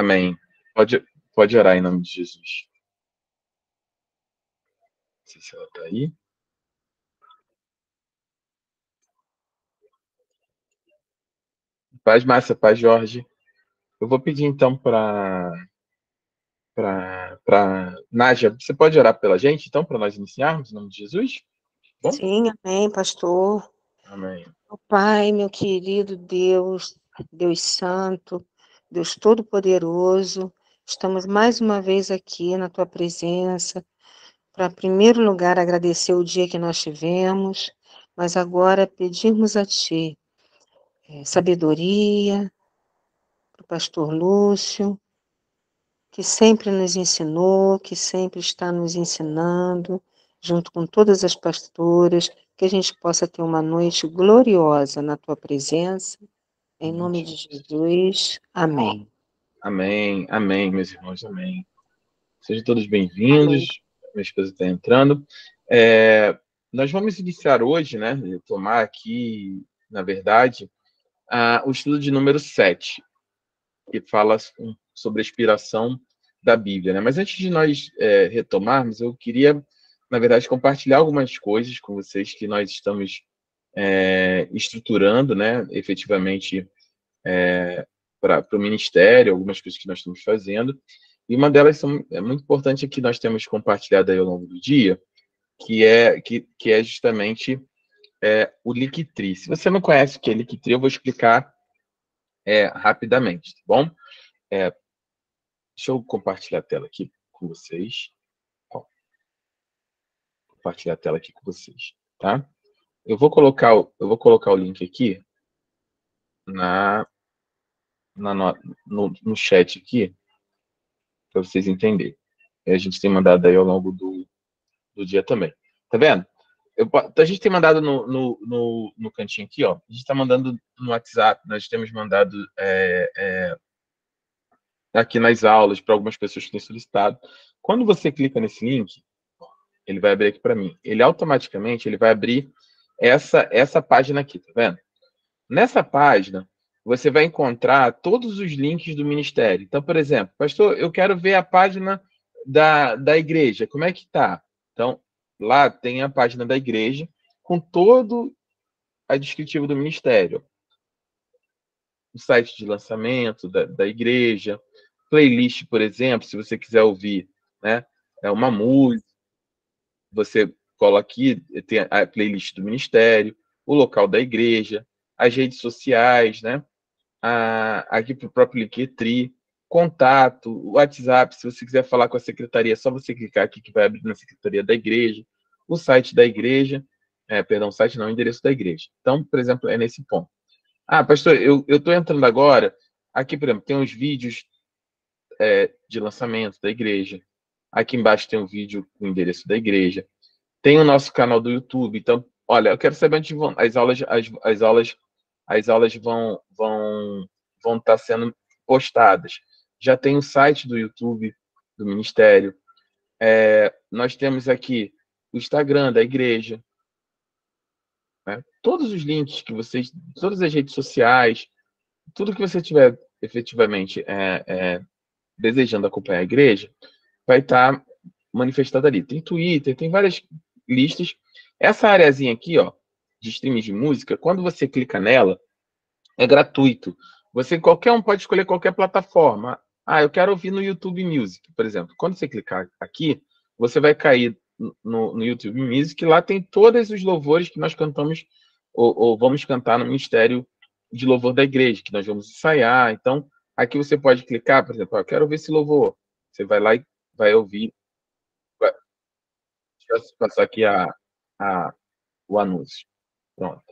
Amém. Pode orar em nome de Jesus. Não sei se ela está aí. Paz, Márcia, paz, Jorge. Eu vou pedir então para Nádia. Você pode orar pela gente, então, para nós iniciarmos, em nome de Jesus? Bom? Sim, amém, pastor. Amém. Meu Pai, meu querido Deus, Deus Santo, Deus Todo-Poderoso, estamos mais uma vez aqui na Tua presença, para, em primeiro lugar, agradecer o dia que nós tivemos, mas agora pedirmos a Ti sabedoria, para o pastor Lúcio, que sempre nos ensinou, que sempre está nos ensinando, junto com todas as pastoras, que a gente possa ter uma noite gloriosa na Tua presença. Em nome de Jesus, amém. Amém, amém, meus irmãos, amém. Sejam todos Amém. bem-vindos. Minha esposa está entrando. Nós vamos iniciar hoje, né? Tomar aqui, na verdade, o estudo de número 7, que fala sobre a inspiração da Bíblia, né? Mas antes de nós retomarmos, eu queria, na verdade, compartilhar algumas coisas com vocês que nós estamos estruturando, né? Efetivamente, para o ministério, algumas coisas que nós estamos fazendo. E uma delas é muito importante que nós temos compartilhado aí ao longo do dia, que é justamente o Linktree. Se você não conhece o que é Linktree, eu vou explicar rapidamente, tá bom? Deixa eu compartilhar a tela aqui com vocês. Ó, compartilhar a tela aqui com vocês, tá? Eu vou colocar o link aqui no chat aqui, para vocês entenderem. A gente tem mandado aí ao longo do dia também. Tá vendo? A gente tem mandado no cantinho aqui, ó. A gente está mandando no WhatsApp, nós temos mandado aqui nas aulas para algumas pessoas que têm solicitado. Quando você clica nesse link, ele vai abrir aqui para mim. Ele automaticamente vai abrir essa página aqui, tá vendo? Nessa página, você vai encontrar todos os links do ministério. Então, por exemplo, pastor, eu quero ver a página da igreja. Como é que tá? Então, lá tem a página da igreja com todo a descritivo do ministério. O site de lançamento da igreja, playlist, por exemplo, se você quiser ouvir, né, uma música, você coloca aqui, tem a playlist do ministério, o local da igreja, as redes sociais, né? Aqui para o próprio Linktree, contato, o WhatsApp, se você quiser falar com a secretaria, é só você clicar aqui que vai abrir na secretaria da igreja, o site da igreja, perdão, site não, o endereço da igreja. Então, por exemplo, é nesse ponto. Pastor, eu estou entrando agora, aqui, por exemplo, tem uns vídeos de lançamento da igreja, aqui embaixo tem um vídeo com o endereço da igreja, tem o nosso canal do YouTube, então, olha, eu quero saber onde vão, as aulas vão estar sendo postadas. Já tem o site do YouTube do Ministério. Nós temos aqui o Instagram da igreja. Né? Todos os links que vocês, todas as redes sociais, tudo que você tiver efetivamente desejando acompanhar a igreja, vai estar manifestado ali. Tem Twitter, tem várias listas. Essa areazinha aqui, ó, de streaming de música, quando você clica nela, é gratuito. Qualquer um pode escolher qualquer plataforma. Eu quero ouvir no YouTube Music, por exemplo. Quando você clicar aqui, você vai cair no YouTube Music, lá tem todos os louvores que nós cantamos ou vamos cantar no Ministério de Louvor da Igreja, que nós vamos ensaiar. Então, aqui você pode clicar, por exemplo, eu quero ouvir esse louvor. Você vai lá e vai ouvir. Deixa eu passar aqui o anúncio. Pronto.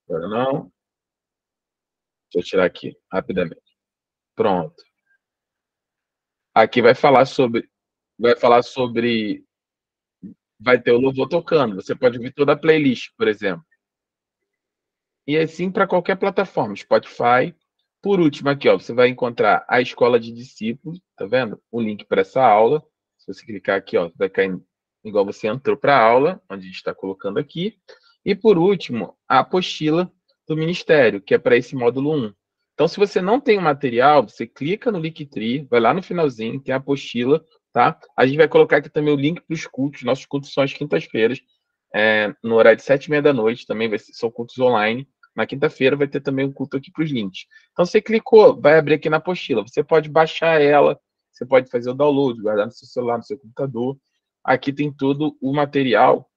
Agora não. Deixa eu tirar aqui, rapidamente. Pronto. Aqui vai ter o louvor tocando. Você pode ouvir toda a playlist, por exemplo. E assim para qualquer plataforma, Spotify. Por último, aqui, ó, você vai encontrar a escola de discípulos, tá vendo? O link para essa aula. Se você clicar aqui, ó, vai cair igual você entrou para a aula, onde a gente está colocando aqui. E por último, a apostila do Ministério, que é para esse módulo 1. Então, se você não tem o material, você clica no Linktree, vai lá no finalzinho, tem a apostila, tá? A gente vai colocar aqui também o link para os cultos. Nossos cultos são às quintas-feiras, no horário de 7h30 da noite, também são cultos online. Na quinta-feira vai ter também um culto aqui para os links. Então, você clicou, vai abrir aqui na apostila. Você pode baixar ela, você pode fazer o download, guardar no seu celular, no seu computador. Aqui tem todo o material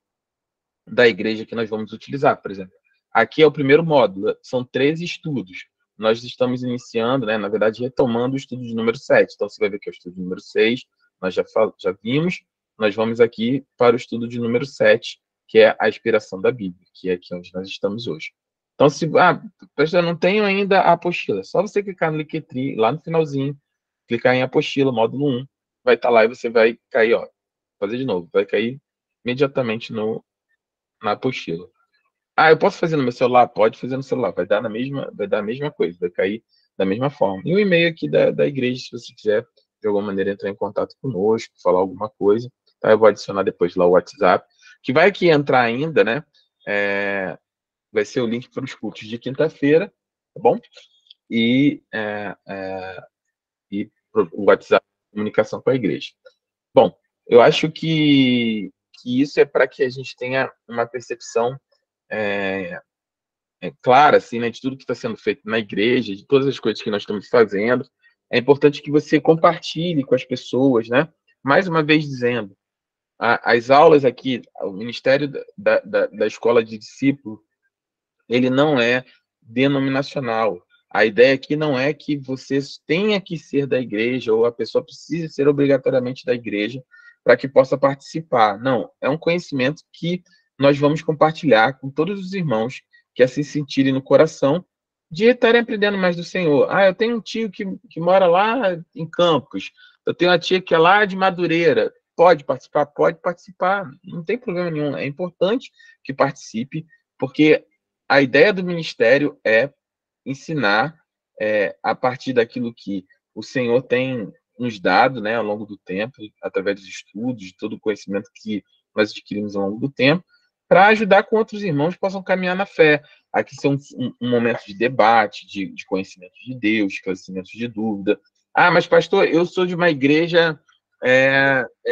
da igreja que nós vamos utilizar, por exemplo. Aqui é o primeiro módulo, são 13 estudos. Nós estamos iniciando, né, na verdade, retomando o estudo de número 7. Então, você vai ver que é o estudo de número 6, nós já vimos, nós vamos aqui para o estudo de número 7, que é a inspiração da Bíblia, que é aqui onde nós estamos hoje. Então, se eu não tenho ainda a apostila, é só você clicar no Linktree, lá no finalzinho, clicar em apostila, módulo 1, vai estar lá e você vai cair, ó, fazer de novo, vai cair imediatamente na apostila. Eu posso fazer no meu celular? Pode fazer no celular, vai dar a mesma coisa, vai cair da mesma forma. E o e-mail aqui da igreja, se você quiser, de alguma maneira, entrar em contato conosco, falar alguma coisa, tá? Eu vou adicionar depois lá o WhatsApp, que vai aqui entrar ainda, né? Vai ser o link para os cultos de quinta-feira, tá bom? E o WhatsApp, comunicação com a igreja. Bom, eu acho que isso é para que a gente tenha uma percepção clara, assim, né, de tudo que está sendo feito na igreja, de todas as coisas que nós estamos fazendo. É importante que você compartilhe com as pessoas, né? Mais uma vez dizendo, as aulas aqui, o Ministério da Escola de Discípulo, ele não é denominacional. A ideia aqui não é que você tenha que ser da igreja ou a pessoa precise ser obrigatoriamente da igreja para que possa participar. Não, é um conhecimento que nós vamos compartilhar com todos os irmãos que assim sentirem no coração de estarem aprendendo mais do Senhor. Eu tenho um tio que mora lá em Campos, eu tenho uma tia que é lá de Madureira. Pode participar? Pode participar, não tem problema nenhum. É importante que participe, porque a ideia do ministério é ensinar a partir daquilo que o Senhor tem nos dado, né, ao longo do tempo, através dos estudos, de todo o conhecimento que nós adquirimos ao longo do tempo, para ajudar com outros irmãos que possam caminhar na fé. Aqui são um momento de debate, de conhecimento de Deus, esclarecimento de dúvida. Mas pastor, eu sou de uma igreja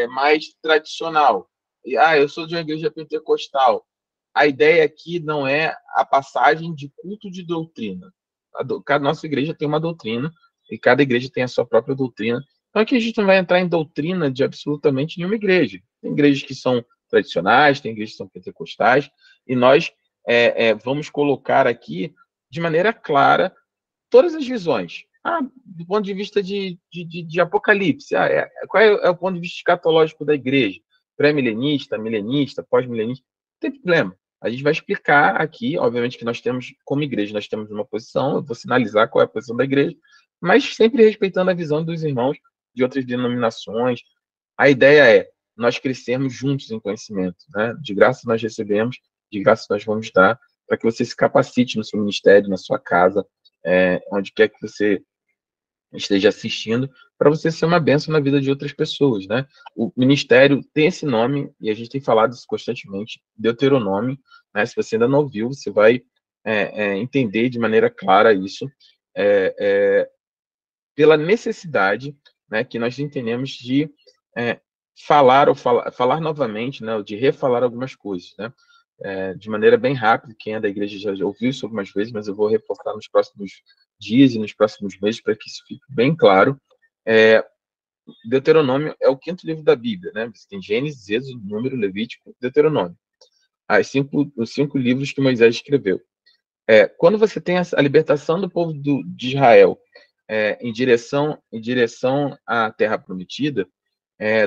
mais tradicional. Eu sou de uma igreja pentecostal. A ideia aqui não é a passagem de culto de doutrina. Cada nossa igreja tem uma doutrina e cada igreja tem a sua própria doutrina. Então aqui a gente não vai entrar em doutrina de absolutamente nenhuma igreja. Tem igrejas que são tradicionais, tem igrejas que são pentecostais, e nós vamos colocar aqui de maneira clara todas as visões. Do ponto de vista de Apocalipse, qual é o ponto de vista escatológico da igreja? Pré-milenista, milenista, pós-milenista? Não tem problema. A gente vai explicar aqui, obviamente que nós temos, como igreja, nós temos uma posição, eu vou sinalizar qual é a posição da igreja, mas sempre respeitando a visão dos irmãos de outras denominações. A ideia é nós crescermos juntos em conhecimento, né? De graça nós recebemos, de graça nós vamos dar, para que você se capacite no seu ministério, na sua casa, onde quer que você esteja assistindo, para você ser uma bênção na vida de outras pessoas, né? O ministério tem esse nome, e a gente tem falado isso constantemente, Deuteronômio, né? Se você ainda não ouviu, você vai entender de maneira clara isso, pela necessidade, né, que nós entendemos de falar novamente, né, ou de refalar algumas coisas, né? De maneira bem rápida, quem é da igreja já ouviu isso algumas vezes, mas eu vou reforçar nos próximos dias e nos próximos meses para que isso fique bem claro. Deuteronômio é o 5º livro da Bíblia, né? Você tem Gênesis, Êxodo, Número, Levítico, Deuteronômio. Os 5 livros que Moisés escreveu. Quando você tem a libertação do povo de Israel em direção à Terra Prometida,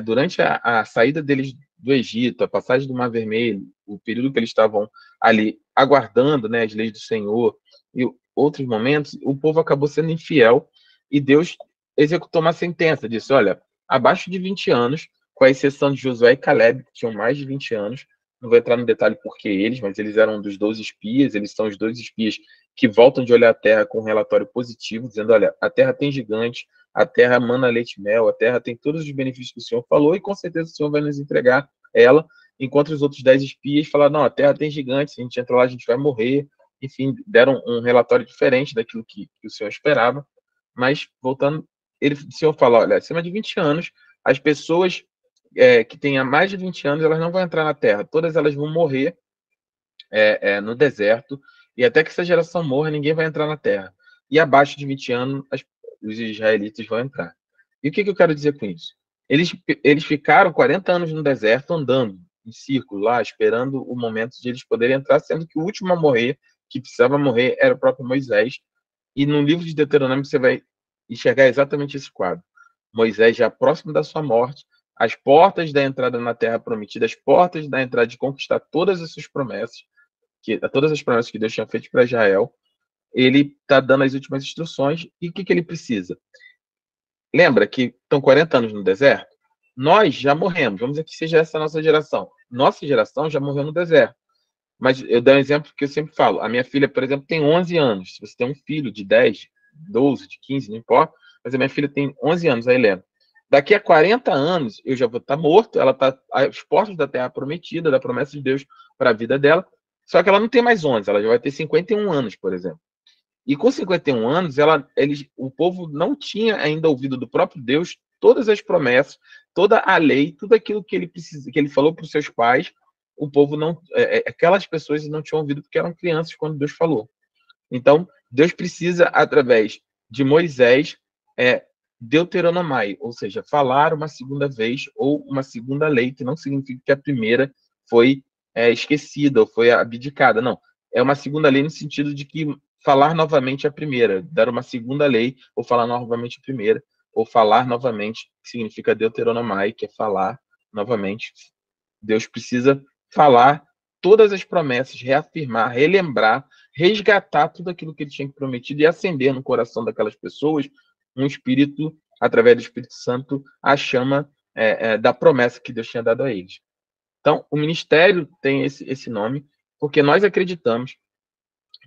durante a saída deles do Egito, a passagem do Mar Vermelho, o período que eles estavam ali aguardando, né, as leis do Senhor e outros momentos, o povo acabou sendo infiel e Deus executou uma sentença, disse, olha, abaixo de 20 anos, com a exceção de Josué e Caleb, que tinham mais de 20 anos, não vou entrar no detalhe porque eles, mas eles eram dos 12 espias, eles são os 12 espias que voltam de olhar a terra com um relatório positivo, dizendo, olha, a terra tem gigantes, a terra mana leite e mel, a terra tem todos os benefícios que o Senhor falou e com certeza o Senhor vai nos entregar ela, enquanto os outros 10 espias falaram, não, a terra tem gigantes, se a gente entrar lá a gente vai morrer, enfim, deram um relatório diferente daquilo que o senhor esperava. Mas, voltando, o senhor fala, olha, acima de 20 anos, as pessoas que têm mais de 20 anos, elas não vão entrar na Terra. Todas elas vão morrer no deserto, e até que essa geração morra, ninguém vai entrar na Terra. E abaixo de 20 anos, os israelitas vão entrar. E o que eu quero dizer com isso? Eles ficaram 40 anos no deserto, andando em círculo lá, esperando o momento de eles poderem entrar, sendo que o último a morrer, que precisava morrer, era o próprio Moisés. E no livro de Deuteronômio você vai enxergar exatamente esse quadro. Moisés já próximo da sua morte, as portas da entrada na Terra Prometida, as portas da entrada de conquistar todas as suas promessas, todas as promessas que Deus tinha feito para Israel, ele está dando as últimas instruções. E o que ele precisa? Lembra que estão 40 anos no deserto? Nós já morremos, vamos dizer que seja essa a nossa geração. Nossa geração já morreu no deserto. Mas eu dou um exemplo que eu sempre falo. A minha filha, por exemplo, tem 11 anos. Se você tem um filho de 10, 12, de 15, não importa, mas a minha filha tem 11 anos, a Helena. Daqui a 40 anos, eu já vou estar morto, ela está às portas da Terra Prometida, da promessa de Deus para a vida dela, só que ela não tem mais 11, ela já vai ter 51 anos, por exemplo. E com 51 anos, o povo não tinha ainda ouvido do próprio Deus todas as promessas, toda a lei, tudo aquilo que ele falou para os seus pais. O povo não, aquelas pessoas não tinham ouvido porque eram crianças quando Deus falou. Então, Deus precisa, através de Moisés, deuteronomai, ou seja, falar uma segunda vez ou uma segunda lei, que não significa que a primeira foi esquecida ou foi abdicada, não. É uma segunda lei no sentido de que falar novamente a primeira, dar uma segunda lei, ou falar novamente a primeira, ou falar novamente, que significa deuteronomai, que é falar novamente. Deus precisa falar todas as promessas, reafirmar, relembrar, resgatar tudo aquilo que ele tinha prometido e acender no coração daquelas pessoas um espírito, através do Espírito Santo, a chama da promessa que Deus tinha dado a eles. Então, o ministério tem esse nome, porque nós acreditamos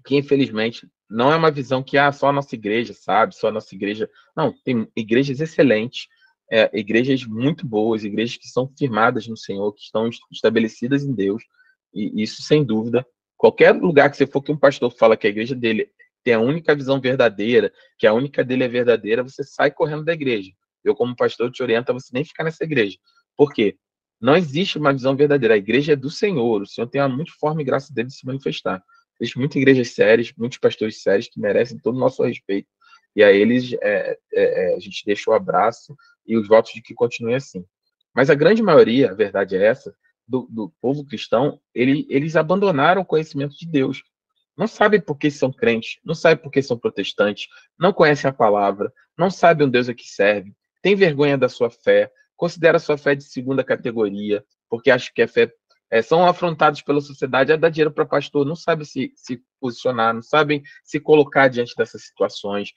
que, infelizmente, não é uma visão que só a nossa igreja sabe, só a nossa igreja. Não, tem igrejas excelentes, igrejas muito boas, igrejas que são firmadas no Senhor, que estão estabelecidas em Deus, e isso sem dúvida. Qualquer lugar que você for que um pastor fala que a igreja dele tem a única visão verdadeira, que a única dele é verdadeira, você sai correndo da igreja. Eu, como pastor, te oriento a você nem ficar nessa igreja. Por quê? Não existe uma visão verdadeira. A igreja é do Senhor. O Senhor tem a multiforme graça dele de se manifestar. Existem muitas igrejas sérias, muitos pastores sérios que merecem todo o nosso respeito. E a eles a gente deixa o abraço e os votos de que continue assim. Mas a grande maioria, a verdade é essa, do povo cristão, eles abandonaram o conhecimento de Deus. Não sabem por que são crentes, não sabem por que são protestantes, não conhecem a palavra, não sabem o Deus a que serve, têm vergonha da sua fé, considera a sua fé de segunda categoria, porque acham que a fé são afrontados pela sociedade, dá dinheiro para pastor, não sabe se posicionar, não sabem se colocar diante dessas situações,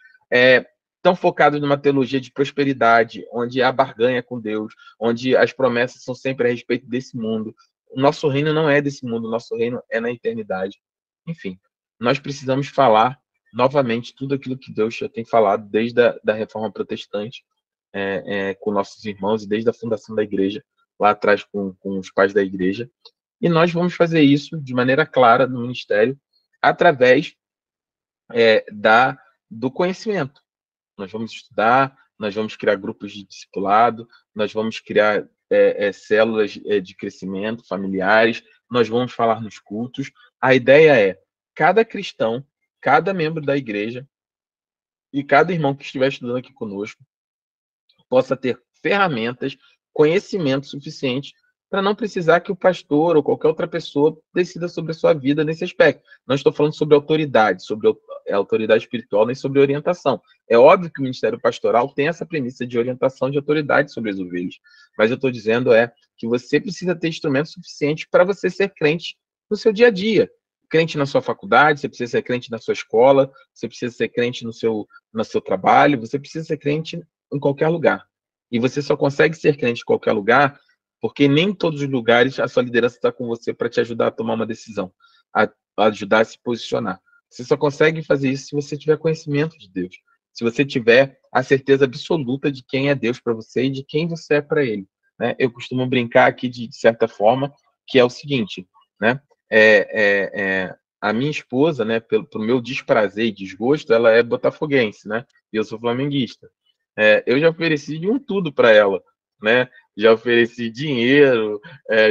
estão focados numa teologia de prosperidade, onde há barganha com Deus, onde as promessas são sempre a respeito desse mundo. O nosso reino não é desse mundo, o nosso reino é na eternidade. Enfim, nós precisamos falar novamente tudo aquilo que Deus já tem falado desde a Reforma Protestante, com nossos irmãos e desde a fundação da igreja, lá atrás com os pais da igreja. E nós vamos fazer isso de maneira clara no ministério, através do conhecimento. Nós vamos estudar, nós vamos criar grupos de discipulado, nós vamos criar células de crescimento familiares, nós vamos falar nos cultos. A ideia é cada cristão, cada membro da igreja e cada irmão que estiver estudando aqui conosco possa ter ferramentas, conhecimento suficiente para não precisar que o pastor ou qualquer outra pessoa decida sobre a sua vida nesse aspecto. Não estou falando sobre autoridade, sobre autoridade espiritual, nem sobre orientação. É óbvio que o ministério pastoral tem essa premissa de orientação de autoridade sobre as ovelhas, mas eu estou dizendo que você precisa ter instrumentos suficientes para você ser crente no seu dia a dia. Crente na sua faculdade, você precisa ser crente na sua escola, você precisa ser crente no seu trabalho, você precisa ser crente em qualquer lugar. E você só consegue ser crente em qualquer lugar porque nem em todos os lugares a sua liderança está com você para te ajudar a tomar uma decisão, a ajudar a se posicionar. Você só consegue fazer isso se você tiver conhecimento de Deus, se você tiver a certeza absoluta de quem é Deus para você e de quem você é para Ele. Né? Eu costumo brincar aqui de certa forma, que é o seguinte, né? a minha esposa, né, pro meu desprazer e desgosto, ela é botafoguense, né? E eu sou flamenguista. Eu já ofereci de um tudo para ela, né? Já ofereci dinheiro,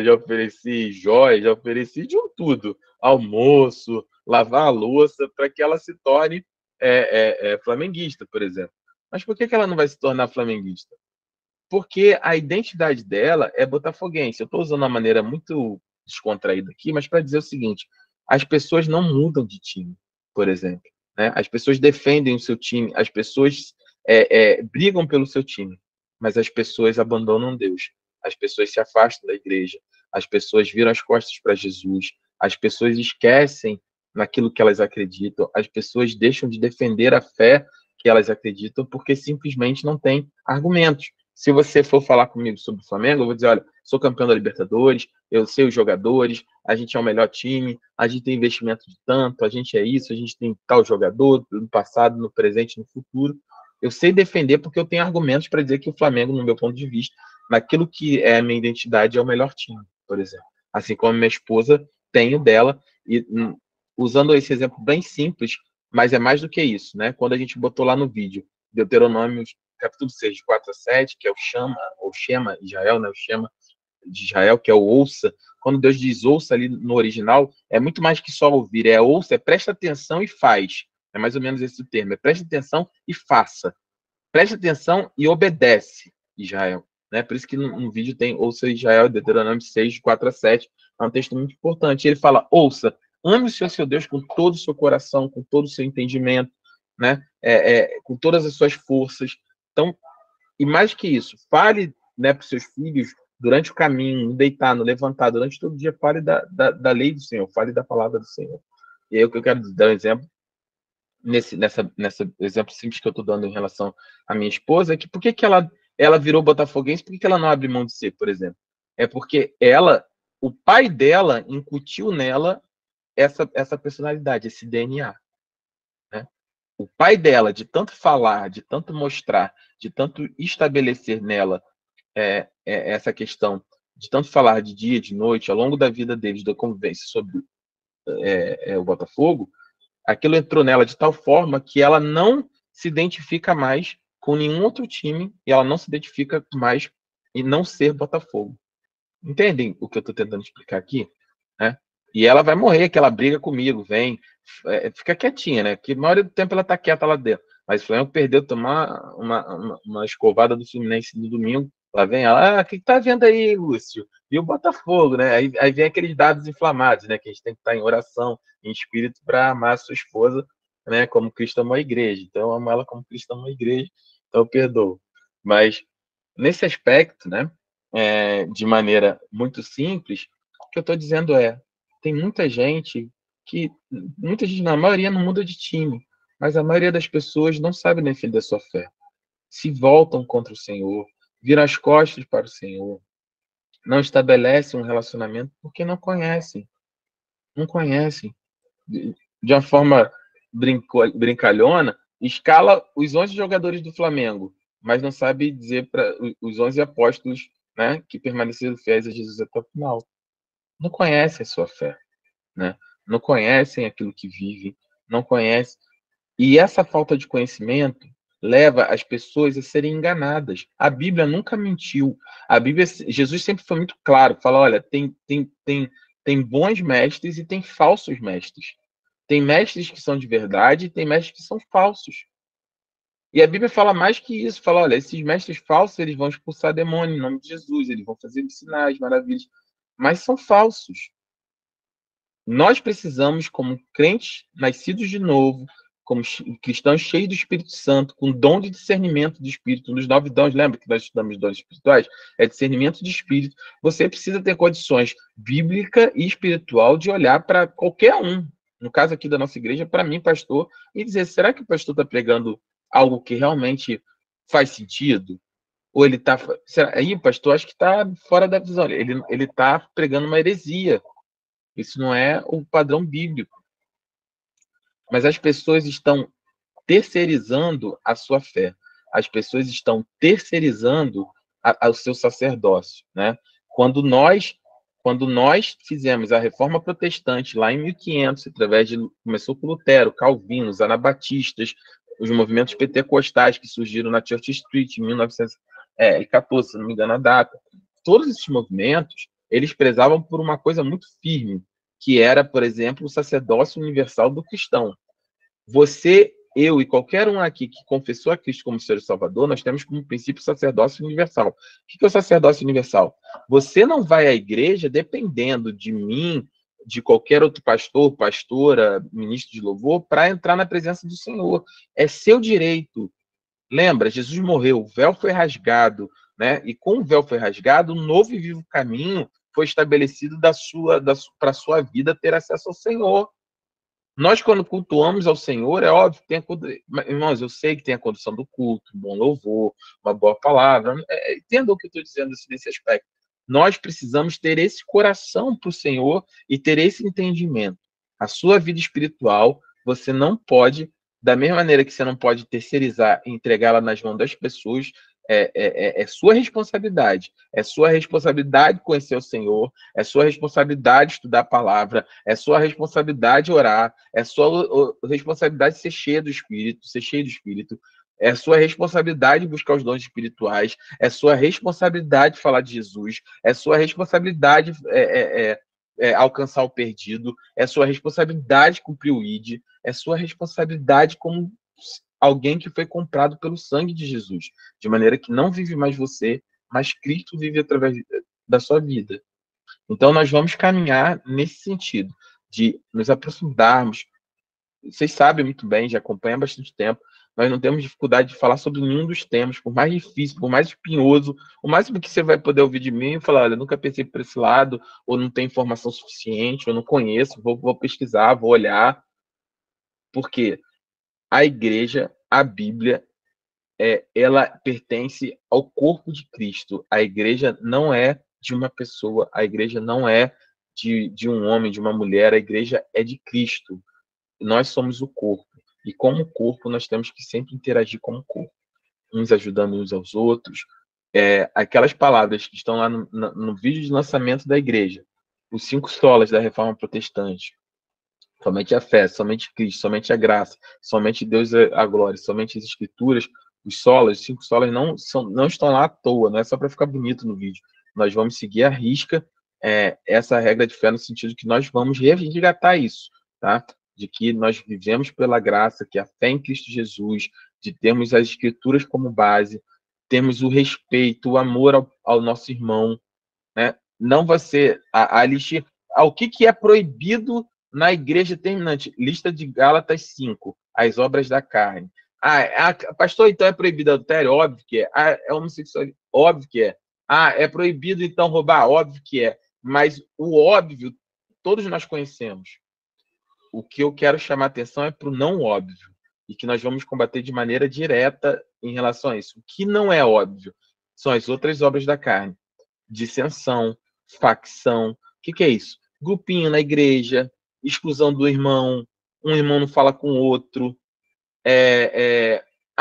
já ofereci joias, já ofereci de um tudo. Almoço, lavar a louça, para que ela se torne flamenguista, por exemplo. Mas por que ela não vai se tornar flamenguista? Porque a identidade dela é botafoguense. Eu estou usando uma maneira muito descontraída aqui, mas para dizer o seguinte: as pessoas não mudam de time, por exemplo. Né? As pessoas defendem o seu time, as pessoas brigam pelo seu time, mas as pessoas abandonam Deus, as pessoas se afastam da igreja, as pessoas viram as costas para Jesus, as pessoas esquecem naquilo que elas acreditam, as pessoas deixam de defender a fé que elas acreditam porque simplesmente não têm argumentos. Se você for falar comigo sobre o Flamengo, eu vou dizer, olha, sou campeão da Libertadores, eu sei os jogadores, a gente é o melhor time, a gente tem investimento de tanto, a gente é isso, a gente tem tal jogador, no passado, no presente, no futuro. Eu sei defender porque eu tenho argumentos para dizer que o Flamengo, no meu ponto de vista, naquilo que é a minha identidade, é o melhor time, por exemplo. Assim como minha esposa tem o dela, e usando esse exemplo bem simples, mas é mais do que isso, né? Quando a gente botou lá no vídeo, Deuteronômio capítulo 6, de 4 a 7, que é o Shama, ou Shema Israel, né? O Shema de Israel, que é o ouça. Quando Deus diz ouça ali no original, é muito mais que só ouvir, é ouça, é presta atenção e faz. É mais ou menos esse o termo, é presta atenção e faça. Preste atenção e obedece, Israel. Né? Por isso que no vídeo tem ouça Israel, Deuteronômio 6, de 4 a 7. É um texto muito importante. Ele fala, ouça, ame o Senhor seu Deus com todo o seu coração, com todo o seu entendimento, né? Com todas as suas forças. Então, e mais que isso, fale, né, para os seus filhos durante o caminho, no deitar, no levantar, durante todo o dia, fale da lei do Senhor, fale da palavra do Senhor. E aí o que eu quero dar um exemplo, nessa exemplo simples que eu estou dando em relação à minha esposa, é que por que ela virou botafoguense, por que ela não abre mão de ser, por exemplo? É porque o pai dela incutiu nela essa personalidade, esse DNA. Né? O pai dela, de tanto falar, de tanto mostrar, de tanto estabelecer nela essa questão, de tanto falar de dia, de noite, ao longo da vida deles, da convivência sobre o Botafogo, aquilo entrou nela de tal forma que ela não se identifica mais com nenhum outro time e ela não se identifica mais em não ser Botafogo. Entendem o que eu estou tentando explicar aqui? Né? E ela vai morrer, que ela briga comigo, vem, fica quietinha, né? Que a maioria do tempo ela tá quieta lá dentro. Mas o Flamengo perdeu, tomar uma escovada do Fluminense no domingo. Lá vem ela, o que tá vendo aí, Lúcio? E o Botafogo, né? Aí vem aqueles dados inflamados, né? Que a gente tem que estar em oração, em espírito, para amar a sua esposa, né? Como Cristo amou a igreja. Então, eu amo ela como Cristo amou a igreja, então eu perdoo. Mas, nesse aspecto, né? De maneira muito simples, o que eu estou dizendo tem muita gente na maioria não muda de time, mas a maioria das pessoas não sabe defender a sua fé. Se voltam contra o Senhor, viram as costas para o Senhor, não estabelecem um relacionamento porque não conhecem. Não conhecem. De uma forma brincalhona, escala os 11 jogadores do Flamengo, mas não sabe dizer para os 11 apóstolos, né, que permaneceram fiéis a Jesus até o final. Não conhecem a sua fé, né? Não conhecem aquilo que vivem, não conhecem. E essa falta de conhecimento leva as pessoas a serem enganadas. A Bíblia nunca mentiu. A Bíblia, Jesus sempre foi muito claro, fala, olha, tem bons mestres e tem falsos mestres. Tem mestres que são de verdade e tem mestres que são falsos. E a Bíblia fala mais que isso, fala, olha, esses mestres falsos, eles vão expulsar demônio em nome de Jesus, eles vão fazer sinais, maravilhas, mas são falsos. Nós precisamos, como crentes nascidos de novo, como cristãos cheios do Espírito Santo, com dom de discernimento do Espírito, um dos 9 dons, lembra que nós estudamos dons espirituais? É discernimento de Espírito. Você precisa ter condições bíblica e espiritual de olhar para qualquer um, no caso aqui da nossa igreja, para mim, pastor, e dizer, será que o pastor está pregando algo que realmente faz sentido? Ou ele está... Aí, pastor, acho que está fora da visão. Ele está pregando uma heresia. Isso não é o padrão bíblico. Mas as pessoas estão terceirizando a sua fé. As pessoas estão terceirizando o seu sacerdócio, né? Quando nós Quando nós fizemos a reforma protestante lá em 1500, começou com Lutero, Calvino, os anabatistas, os movimentos pentecostais que surgiram na Church Street em 1914, se não me engano a data. Todos esses movimentos, eles prezavam por uma coisa muito firme, que era, por exemplo, o sacerdócio universal do cristão. Você, eu e qualquer um aqui que confessou a Cristo como Senhor e Salvador, nós temos como princípio o sacerdócio universal. O que é o sacerdócio universal? Você não vai à igreja dependendo de mim, de qualquer outro pastor, pastora, ministro de louvor, para entrar na presença do Senhor. É seu direito. Lembra, Jesus morreu, o véu foi rasgado, né? E com o véu foi rasgado, um novo e vivo caminho foi estabelecido para a sua vida ter acesso ao Senhor. Nós, quando cultuamos ao Senhor, é óbvio que tem irmãos, eu sei que tem a condução do culto, um bom louvor, uma boa palavra. Entenda o que eu estou dizendo nesse aspecto. Nós precisamos ter esse coração para o Senhor e ter esse entendimento. A sua vida espiritual, você não pode, da mesma maneira que você não pode terceirizar e entregá-la nas mãos das pessoas, é sua responsabilidade. É sua responsabilidade conhecer o Senhor, é sua responsabilidade estudar a palavra, é sua responsabilidade orar, é sua responsabilidade ser cheio do Espírito, é sua responsabilidade buscar os dons espirituais, é sua responsabilidade falar de Jesus, é sua responsabilidade alcançar o perdido, é sua responsabilidade cumprir o ID, é sua responsabilidade como alguém que foi comprado pelo sangue de Jesus, de maneira que não vive mais você, mas Cristo vive através da sua vida. Então, nós vamos caminhar nesse sentido, de nos aprofundarmos. Vocês sabem muito bem, já acompanham há bastante tempo, nós não temos dificuldade de falar sobre nenhum dos temas, por mais difícil, por mais espinhoso. O máximo que você vai poder ouvir de mim é falar: olha, eu nunca pensei por esse lado, ou não tenho informação suficiente, ou não conheço, vou pesquisar, vou olhar. Porque a igreja, a Bíblia, ela pertence ao corpo de Cristo. A igreja não é de uma pessoa, a igreja não é de um homem, de uma mulher, a igreja é de Cristo. Nós somos o corpo. E como corpo, nós temos que sempre interagir como corpo, uns ajudando uns aos outros. Aquelas palavras que estão lá no vídeo de lançamento da igreja, os 5 solas da Reforma Protestante: somente a fé, somente Cristo, somente a graça, somente Deus a glória, somente as Escrituras. Os solas, os 5 solas não estão lá à toa, não é só para ficar bonito no vídeo. Nós vamos seguir à risca essa regra de fé, no sentido que nós vamos resgatar isso, tá? De que nós vivemos pela graça, que a fé em Cristo Jesus, de termos as Escrituras como base, temos o respeito, o amor ao nosso irmão, né? Não vai ser a lista. O que é proibido na igreja terminante? Lista de Gálatas 5, as obras da carne. Pastor, então é proibido adultério? Óbvio que é. É homossexual? Óbvio que é. É proibido então roubar? Óbvio que é. Mas o óbvio, todos nós conhecemos. O que eu quero chamar a atenção é para o não óbvio, e que nós vamos combater de maneira direta em relação a isso. O que não é óbvio são as outras obras da carne: dissensão, facção. O que é isso? Grupinho na igreja, exclusão do irmão, um irmão não fala com o outro.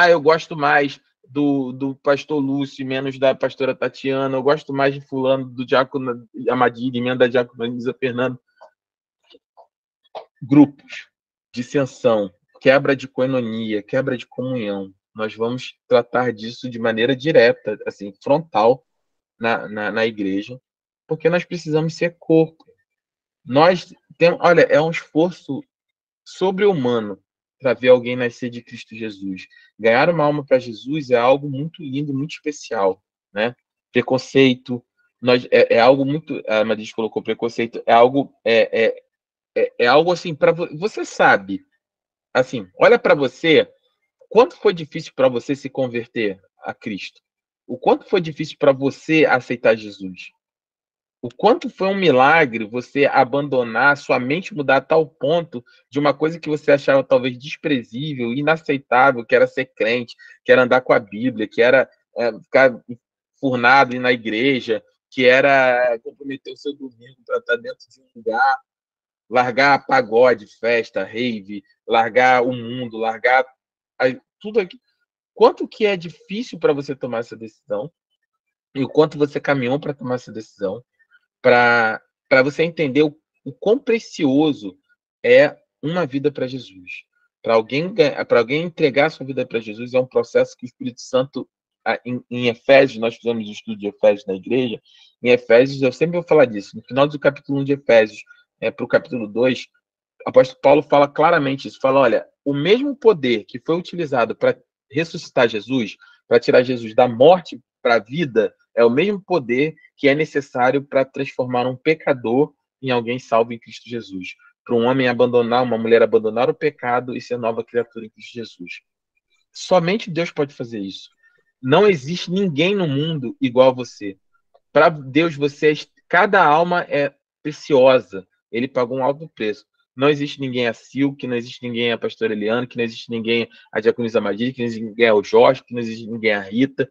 Eu gosto mais do pastor Lúcio, menos da pastora Tatiana. Eu gosto mais de fulano, do diácono Amadilha, menos da diácono Elisa Fernando. Grupos, dissensão, quebra de coinonia, quebra de comunhão. Nós vamos tratar disso de maneira direta, assim, frontal, na igreja, porque nós precisamos ser corpo. Olha, é um esforço sobre-humano para ver alguém nascer de Cristo Jesus. Ganhar uma alma para Jesus é algo muito lindo, muito especial, né? Preconceito, é algo muito. A Madis colocou preconceito, é algo algo assim para você sabe, assim, olha para você, quanto foi difícil para você se converter a Cristo? O quanto foi difícil para você aceitar Jesus? O quanto foi um milagre você abandonar, sua mente mudar a tal ponto de uma coisa que você achava talvez desprezível, inaceitável, que era ser crente, que era andar com a Bíblia, que era ficar furnado na igreja, que era comprometer o seu domingo para estar dentro de um lugar, largar pagode, festa, rave, largar o mundo, largar tudo aqui. Quanto que é difícil para você tomar essa decisão e o quanto você caminhou para tomar essa decisão, para para você entender o quão precioso é uma vida para Jesus. Para alguém entregar sua vida para Jesus é um processo que o Espírito Santo, em Efésios, nós fizemos o estudo de Efésios na igreja. Em Efésios, eu sempre vou falar disso. No final do capítulo 1 de Efésios, para o capítulo 2, o apóstolo Paulo fala claramente isso. Fala, olha, o mesmo poder que foi utilizado para ressuscitar Jesus, para tirar Jesus da morte para a vida, é o mesmo poder que é necessário para transformar um pecador em alguém salvo em Cristo Jesus. Para um homem abandonar, uma mulher abandonar o pecado e ser nova criatura em Cristo Jesus. Somente Deus pode fazer isso. Não existe ninguém no mundo igual a você. Para Deus, cada alma é preciosa. Ele pagou um alto preço. Não existe ninguém a Sil, que não existe ninguém a pastora Eliane, que não existe ninguém a diaconisa Madia, que não existe ninguém ao Jorge, que não existe ninguém a Rita,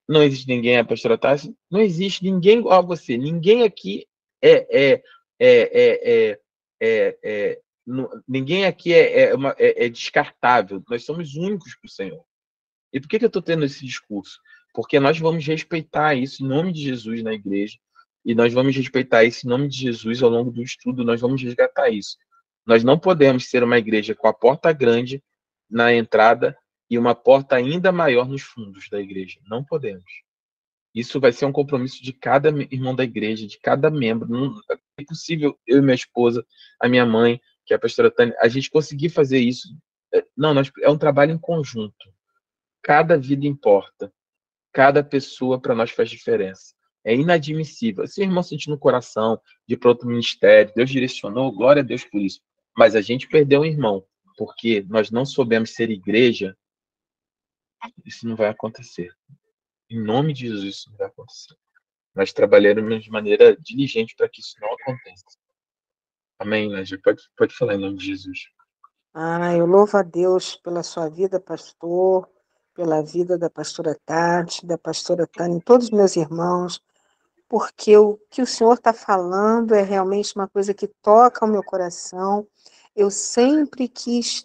não existe ninguém a pastora Tassi, não existe ninguém igual a você. Ninguém aqui é, é, é, é, é, é ninguém aqui é descartável. Nós somos únicos para o Senhor. E por que eu estou tendo esse discurso? Porque nós vamos respeitar isso em nome de Jesus na igreja, e nós vamos respeitar isso em nome de Jesus ao longo do estudo, nós vamos resgatar isso. Nós não podemos ser uma igreja com a porta grande na entrada e uma porta ainda maior nos fundos da igreja. Não podemos. Isso vai ser um compromisso de cada irmão da igreja, de cada membro. Não é possível eu e minha esposa, a minha mãe, que é a pastora Tânia, a gente conseguir fazer isso. Não, é um trabalho em conjunto. Cada vida importa. Cada pessoa para nós faz diferença. É inadmissível. Se o irmão sentir no coração de ir para outro ministério, Deus direcionou, glória a Deus por isso. Mas a gente perdeu um irmão, porque nós não soubemos ser igreja, isso não vai acontecer. Em nome de Jesus, isso não vai acontecer. Nós trabalharemos de maneira diligente para que isso não aconteça. Amém, Nádia? Pode falar em nome de Jesus. Eu louvo a Deus pela sua vida, pastor, pela vida da pastora Tati, da pastora Tânia, todos os meus irmãos, porque o que o Senhor está falando é realmente uma coisa que toca o meu coração. Eu sempre quis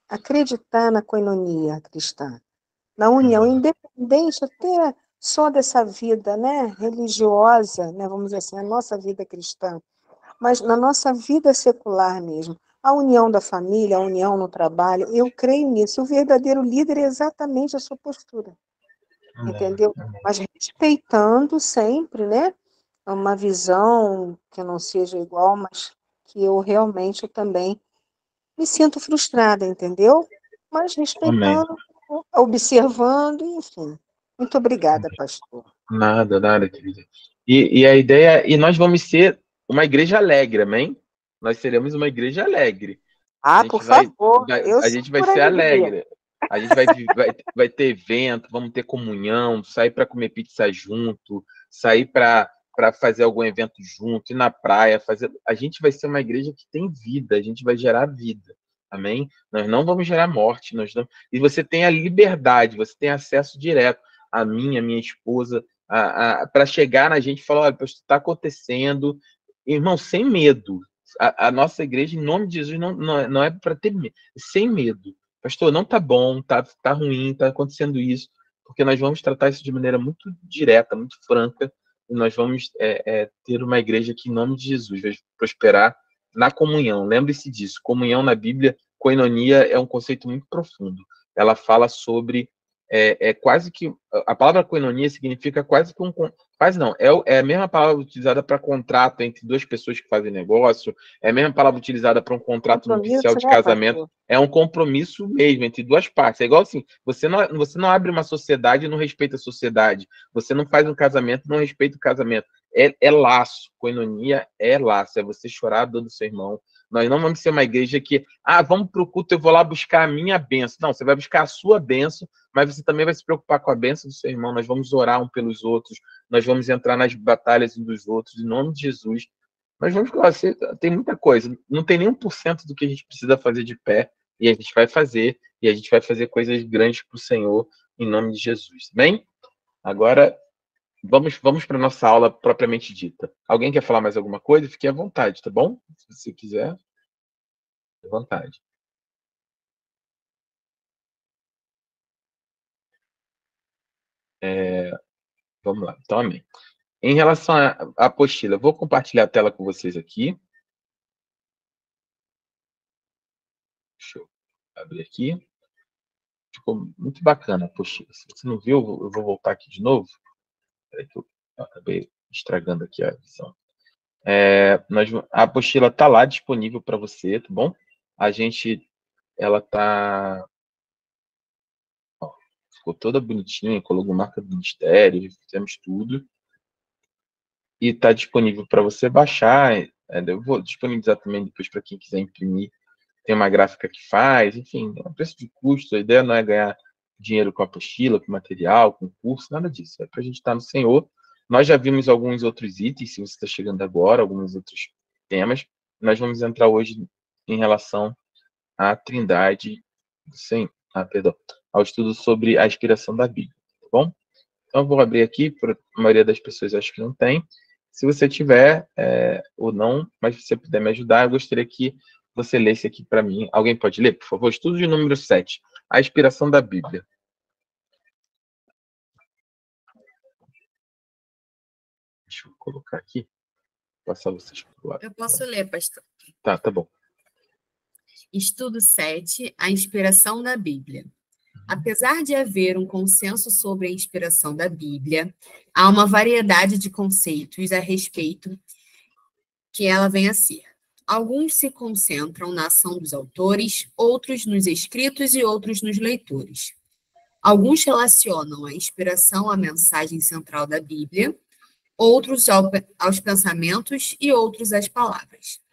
acreditar na coinonia cristã, na união, independente até só dessa vida, né, religiosa, né, vamos dizer assim, a nossa vida cristã, mas na nossa vida secular mesmo. A união da família, a união no trabalho, eu creio nisso. O verdadeiro líder é exatamente a sua postura, entendeu? Mas respeitando sempre, né, uma visão que não seja igual, mas que eu realmente também me sinto frustrada, entendeu? Mas Amém. respeitando, observando, enfim. Muito obrigada, pastor. Nada, querida. E a ideia, e nós vamos ser uma igreja alegre, amém? Nós seremos uma igreja alegre. A Por gente favor, eu a sou gente vai por ser alegria. alegre. A gente vai ter evento, vamos ter comunhão, sair para comer pizza junto, sair para fazer algum evento junto, ir na praia, fazer. A gente vai ser uma igreja que tem vida, a gente vai gerar vida. Amém? Nós não vamos gerar morte, e você tem a liberdade, você tem acesso direto a mim, a minha esposa, para chegar na gente e falar, olha, pastor, está acontecendo, irmão, sem medo. A nossa igreja, em nome de Jesus, não é para ter medo, sem medo. Pastor, não tá bom, tá ruim, tá acontecendo isso, porque nós vamos tratar isso de maneira muito direta, muito franca, e nós vamos ter uma igreja que, em nome de Jesus, vai prosperar na comunhão. Lembre-se disso, comunhão na Bíblia, koinonia é um conceito muito profundo. Ela fala sobre quase que a palavra koinonia significa quase que quase não, é a mesma palavra utilizada para contrato entre duas pessoas que fazem negócio, é a mesma palavra utilizada para um contrato nupcial Compromisso, de né, casamento, pastor? é um compromisso mesmo entre duas partes. É igual assim, você não abre uma sociedade e não respeita a sociedade, você não faz um casamento e não respeita o casamento. É laço, koinonia é laço, é você chorar a dor do seu irmão. Nós não vamos ser uma igreja que, vamos para o culto, eu vou lá buscar a minha bênção. Não, você vai buscar a sua bênção, mas você também vai se preocupar com a bênção do seu irmão. Nós vamos orar um pelos outros, nós vamos entrar nas batalhas uns dos outros, em nome de Jesus. Nós vamos, tem muita coisa, não tem nem 1% do que a gente precisa fazer de pé, e a gente vai fazer, e a gente vai fazer coisas grandes para o Senhor, em nome de Jesus. Bem? Agora, vamos para a nossa aula propriamente dita. Alguém quer falar mais alguma coisa? Fique à vontade, tá bom? Se você quiser, à vontade. Vamos lá. Então, amém. Em relação à apostila, vou compartilhar a tela com vocês aqui. Deixa eu abrir aqui. Ficou muito bacana a apostila. Se você não viu, eu vou voltar aqui de novo. Peraí que eu acabei estragando aqui a visão. A apostila está lá disponível para você, tá bom? Ela tá, ó, ficou toda bonitinha, colocou marca do ministério, fizemos tudo. E está disponível para você baixar. Eu vou disponibilizar também depois para quem quiser imprimir. Tem uma gráfica que faz, enfim, é um preço de custo. A ideia não é ganhar dinheiro com a apostila, com material, com curso, nada disso. É para a gente estar no Senhor. Nós já vimos alguns outros itens, se você está chegando agora, alguns outros temas. Nós vamos entrar hoje em relação à Trindade, sim, perdão, ao estudo sobre a inspiração da Bíblia, tá bom? Então, eu vou abrir aqui, para a maioria das pessoas acho que não tem. Se você tiver ou não, mas se você puder me ajudar, eu gostaria que você lesse aqui para mim. Alguém pode ler, por favor? Estudo de número 7, a inspiração da Bíblia. Deixa eu colocar aqui. Passar vocês para o lado. Eu posso ler, pastor. Tá bom. Estudo 7, a inspiração da Bíblia. Apesar de haver um consenso sobre a inspiração da Bíblia, há uma variedade de conceitos a respeito que ela vem a ser. Alguns se concentram na ação dos autores, outros nos escritos e outros nos leitores. Alguns relacionam a inspiração à mensagem central da Bíblia, outros aos pensamentos e outros às palavras.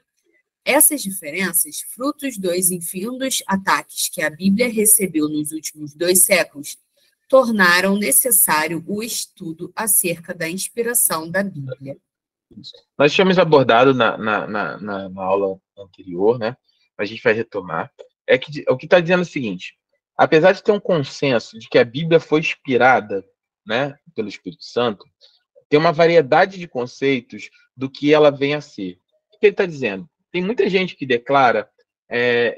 Essas diferenças, frutos dos infindos ataques que a Bíblia recebeu nos últimos 2 séculos, tornaram necessário o estudo acerca da inspiração da Bíblia. Nós tínhamos abordado na aula anterior, né? A gente vai retomar. O que está dizendo é o seguinte: apesar de ter um consenso de que a Bíblia foi inspirada, né, pelo Espírito Santo, tem uma variedade de conceitos do que ela vem a ser. O que ele está dizendo? Tem muita gente que declara,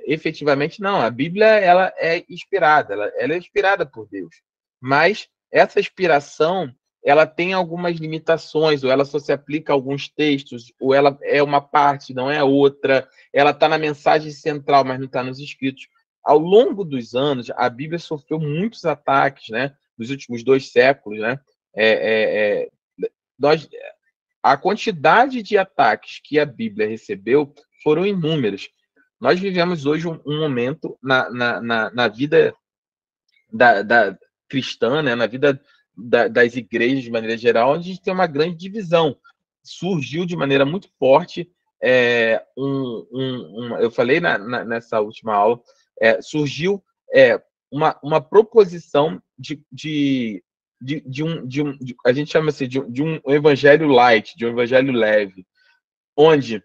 efetivamente, não, a Bíblia ela é inspirada, ela é inspirada por Deus. Mas essa inspiração, ela tem algumas limitações, ou ela só se aplica a alguns textos, ou ela é uma parte, não é outra, ela está na mensagem central, mas não está nos escritos. Ao longo dos anos, a Bíblia sofreu muitos ataques, né? Nos últimos 2 séculos, né? A quantidade de ataques que a Bíblia recebeu foram inúmeros. Nós vivemos hoje um momento na vida da cristã, né, na vida das igrejas de maneira geral, onde a gente tem uma grande divisão. Surgiu de maneira muito forte, eu falei nessa última aula, surgiu uma proposição a gente chama assim de um evangelho light, de um evangelho leve, onde,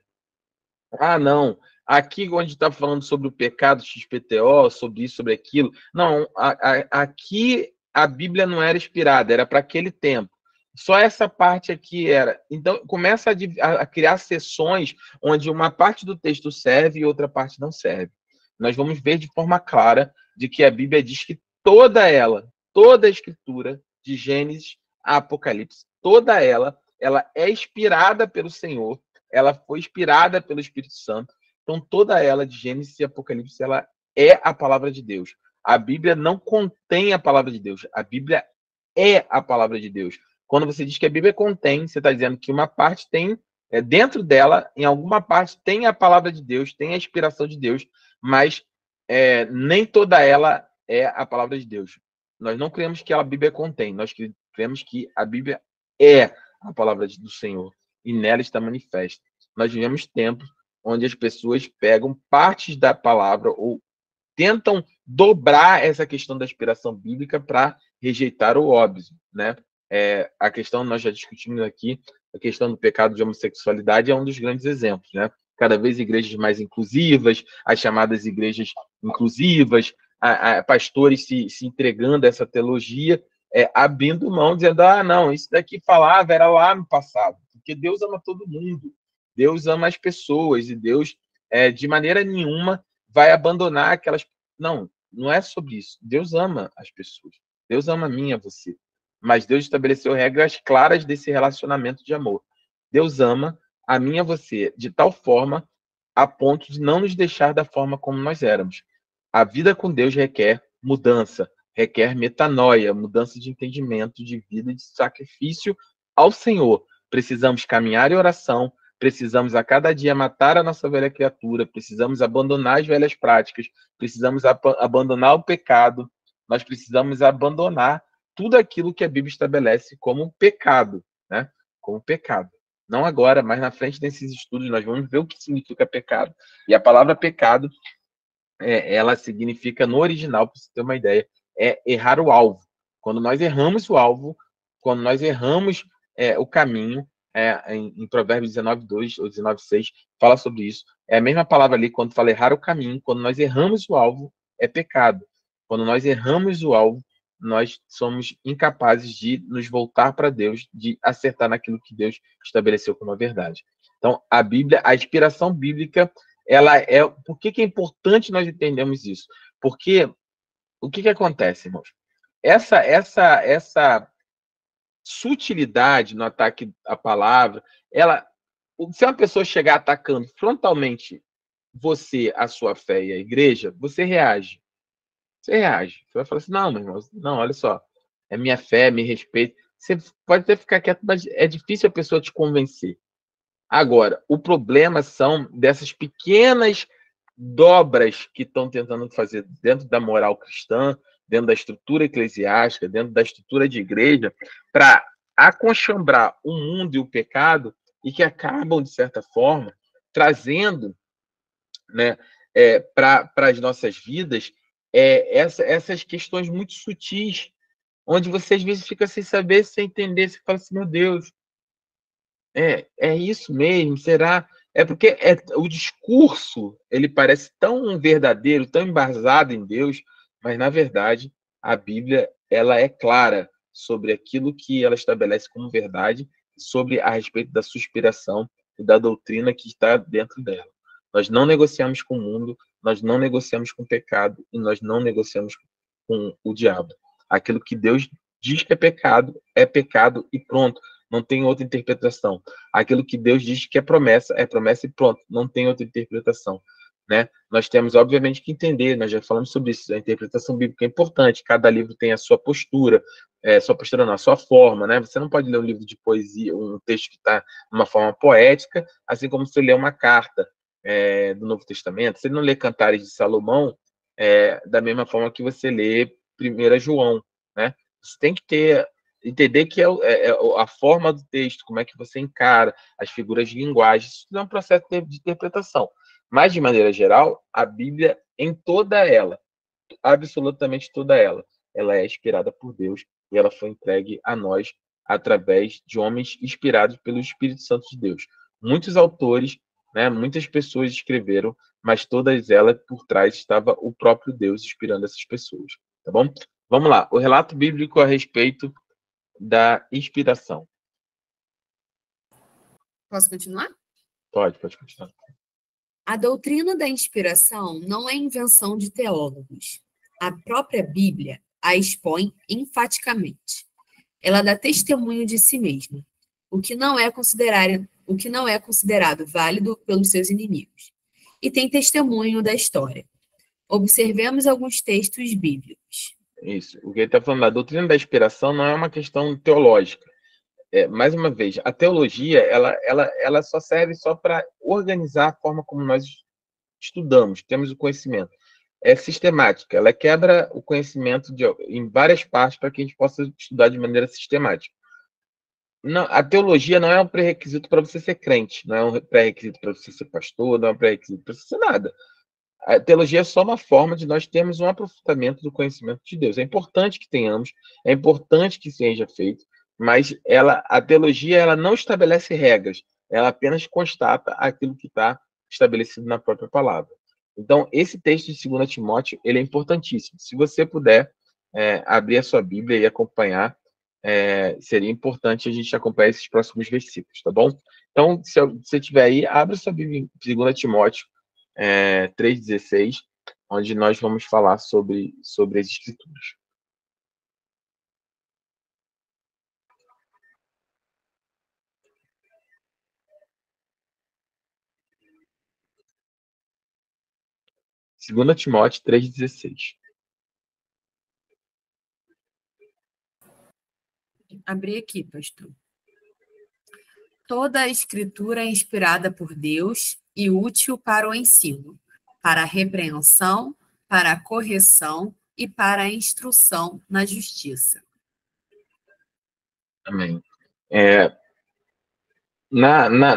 não, aqui onde está falando sobre o pecado XPTO, sobre isso, sobre aquilo, não, aqui a Bíblia não era inspirada, era para aquele tempo. Só essa parte aqui era. Então, começa a criar seções onde uma parte do texto serve e outra parte não serve. Nós vamos ver de forma clara de que a Bíblia diz que toda a Escritura, de Gênesis a Apocalipse, toda ela é inspirada pelo Senhor, ela foi inspirada pelo Espírito Santo. Então, toda ela, de Gênesis e Apocalipse, ela é a palavra de Deus. A Bíblia não contém a palavra de Deus. A Bíblia é a palavra de Deus. Quando você diz que a Bíblia contém, você está dizendo que uma parte tem, dentro dela, em alguma parte, tem a palavra de Deus, tem a inspiração de Deus, mas nem toda ela é a palavra de Deus. Nós não cremos que a Bíblia contém, nós cremos que a Bíblia é a palavra do Senhor e nela está manifesta. Nós vivemos tempos onde as pessoas pegam partes da palavra ou tentam dobrar essa questão da inspiração bíblica para rejeitar o óbvio, né? A questão, nós já discutimos aqui, a questão do pecado de homossexualidade é um dos grandes exemplos, né? Cada vez igrejas mais inclusivas, as chamadas igrejas inclusivas, pastores se entregando a essa teologia, abrindo mão, dizendo, não, isso daqui falava, era lá no passado, porque Deus ama todo mundo, Deus ama as pessoas, e Deus, de maneira nenhuma, vai abandonar aquelas... Não é sobre isso. Deus ama as pessoas. Deus ama a mim e a você. mas Deus estabeleceu regras claras desse relacionamento de amor. Deus ama a mim e a você de tal forma a ponto de não nos deixar da forma como nós éramos. A vida com Deus requer mudança, requer metanoia, mudança de entendimento, de vida, de sacrifício ao Senhor. Precisamos caminhar em oração, precisamos a cada dia matar a nossa velha criatura, precisamos abandonar as velhas práticas, precisamos abandonar o pecado, nós precisamos abandonar tudo aquilo que a Bíblia estabelece como pecado, né? Como pecado. Não agora, mas na frente desses estudos nós vamos ver o que significa pecado. E a palavra pecado, ela significa, no original, para você ter uma ideia, é errar o alvo. Quando nós erramos o alvo, quando nós erramos o caminho, em Provérbios 19:2 ou 19:6, fala sobre isso. É a mesma palavra ali, quando fala errar o caminho, quando nós erramos o alvo, é pecado. Quando nós erramos o alvo, nós somos incapazes de nos voltar para Deus, de acertar naquilo que Deus estabeleceu como a verdade. Então, a Bíblia, a inspiração bíblica, ela é... Por que é importante nós entendermos isso? Porque o que acontece, irmãos? Essa sutilidade no ataque à palavra, se uma pessoa chegar atacando frontalmente você, a sua fé e a igreja, você reage. Você reage. Você vai falar assim, não, meu irmão, não, olha só, é minha fé, me respeito. Você pode até ficar quieto, mas é difícil a pessoa te convencer. Agora, o problema são dessas pequenas dobras que estão tentando fazer dentro da moral cristã, dentro da estrutura eclesiástica, dentro da estrutura de igreja, para aconchambrar o mundo e o pecado, e que acabam, de certa forma, trazendo, né, para as nossas vidas essas questões muito sutis, onde você às vezes fica sem saber, sem entender, você fala assim, meu Deus, é isso mesmo? Será? É porque o discurso, ele parece tão verdadeiro, tão embasado em Deus, mas na verdade a Bíblia, ela é clara sobre aquilo que ela estabelece como verdade, sobre a respeito da sua inspiração e da doutrina que está dentro dela. Nós não negociamos com o mundo, nós não negociamos com o pecado e nós não negociamos com o diabo. Aquilo que Deus diz que é pecado e pronto. Não tem outra interpretação. Aquilo que Deus diz que é promessa e pronto. Não tem outra interpretação, né? Nós temos, obviamente, que entender, nós já falamos sobre isso, a interpretação bíblica é importante, cada livro tem a sua postura, sua postura não, a sua forma, né? Você não pode ler um livro de poesia, um texto que está de uma forma poética, assim como você lê uma carta do Novo Testamento, você não lê Cantares de Salomão da mesma forma que você lê 1 João, né? Você tem que entender que a forma do texto, como é que você encara as figuras de linguagem, isso é um processo de interpretação. Mas, de maneira geral, a Bíblia, em toda ela, absolutamente toda ela é inspirada por Deus e ela foi entregue a nós através de homens inspirados pelo Espírito Santo de Deus. Muitos autores, né, muitas pessoas escreveram, mas todas elas, por trás, estava o próprio Deus inspirando essas pessoas. Tá bom? Vamos lá. O relato bíblico a respeito da inspiração. Posso continuar? Pode continuar. A doutrina da inspiração não é invenção de teólogos. A própria Bíblia a expõe enfaticamente. Ela dá testemunho de si mesma, o que não é considerado válido pelos seus inimigos, e tem testemunho da história. Observemos alguns textos bíblicos. Isso. O que ele está falando, a doutrina da inspiração não é uma questão teológica. Mais uma vez, a teologia ela só serve para organizar a forma como nós estudamos, temos o conhecimento. É sistemática, ela quebra o conhecimento em várias partes para que a gente possa estudar de maneira sistemática. Não, a teologia não é um pré-requisito para você ser crente, não é um pré-requisito para você ser pastor, não é um pré-requisito para você ser nada. A teologia é só uma forma de nós termos um aprofundamento do conhecimento de Deus. É importante que tenhamos, é importante que seja feito, mas a teologia ela não estabelece regras, ela apenas constata aquilo que está estabelecido na própria palavra. Então, esse texto de 2 Timóteo, ele é importantíssimo. Se você puder abrir a sua Bíblia e acompanhar, seria importante a gente acompanhar esses próximos versículos, tá bom? Então, se você tiver aí, abre a sua Bíblia em 2 Timóteo 3,16, onde nós vamos falar sobre as Escrituras. 2 Timóteo 3,16. Abri aqui, pastor. Toda a escritura é inspirada por Deus e útil para o ensino, para a repreensão, para a correção e para a instrução na justiça. Amém.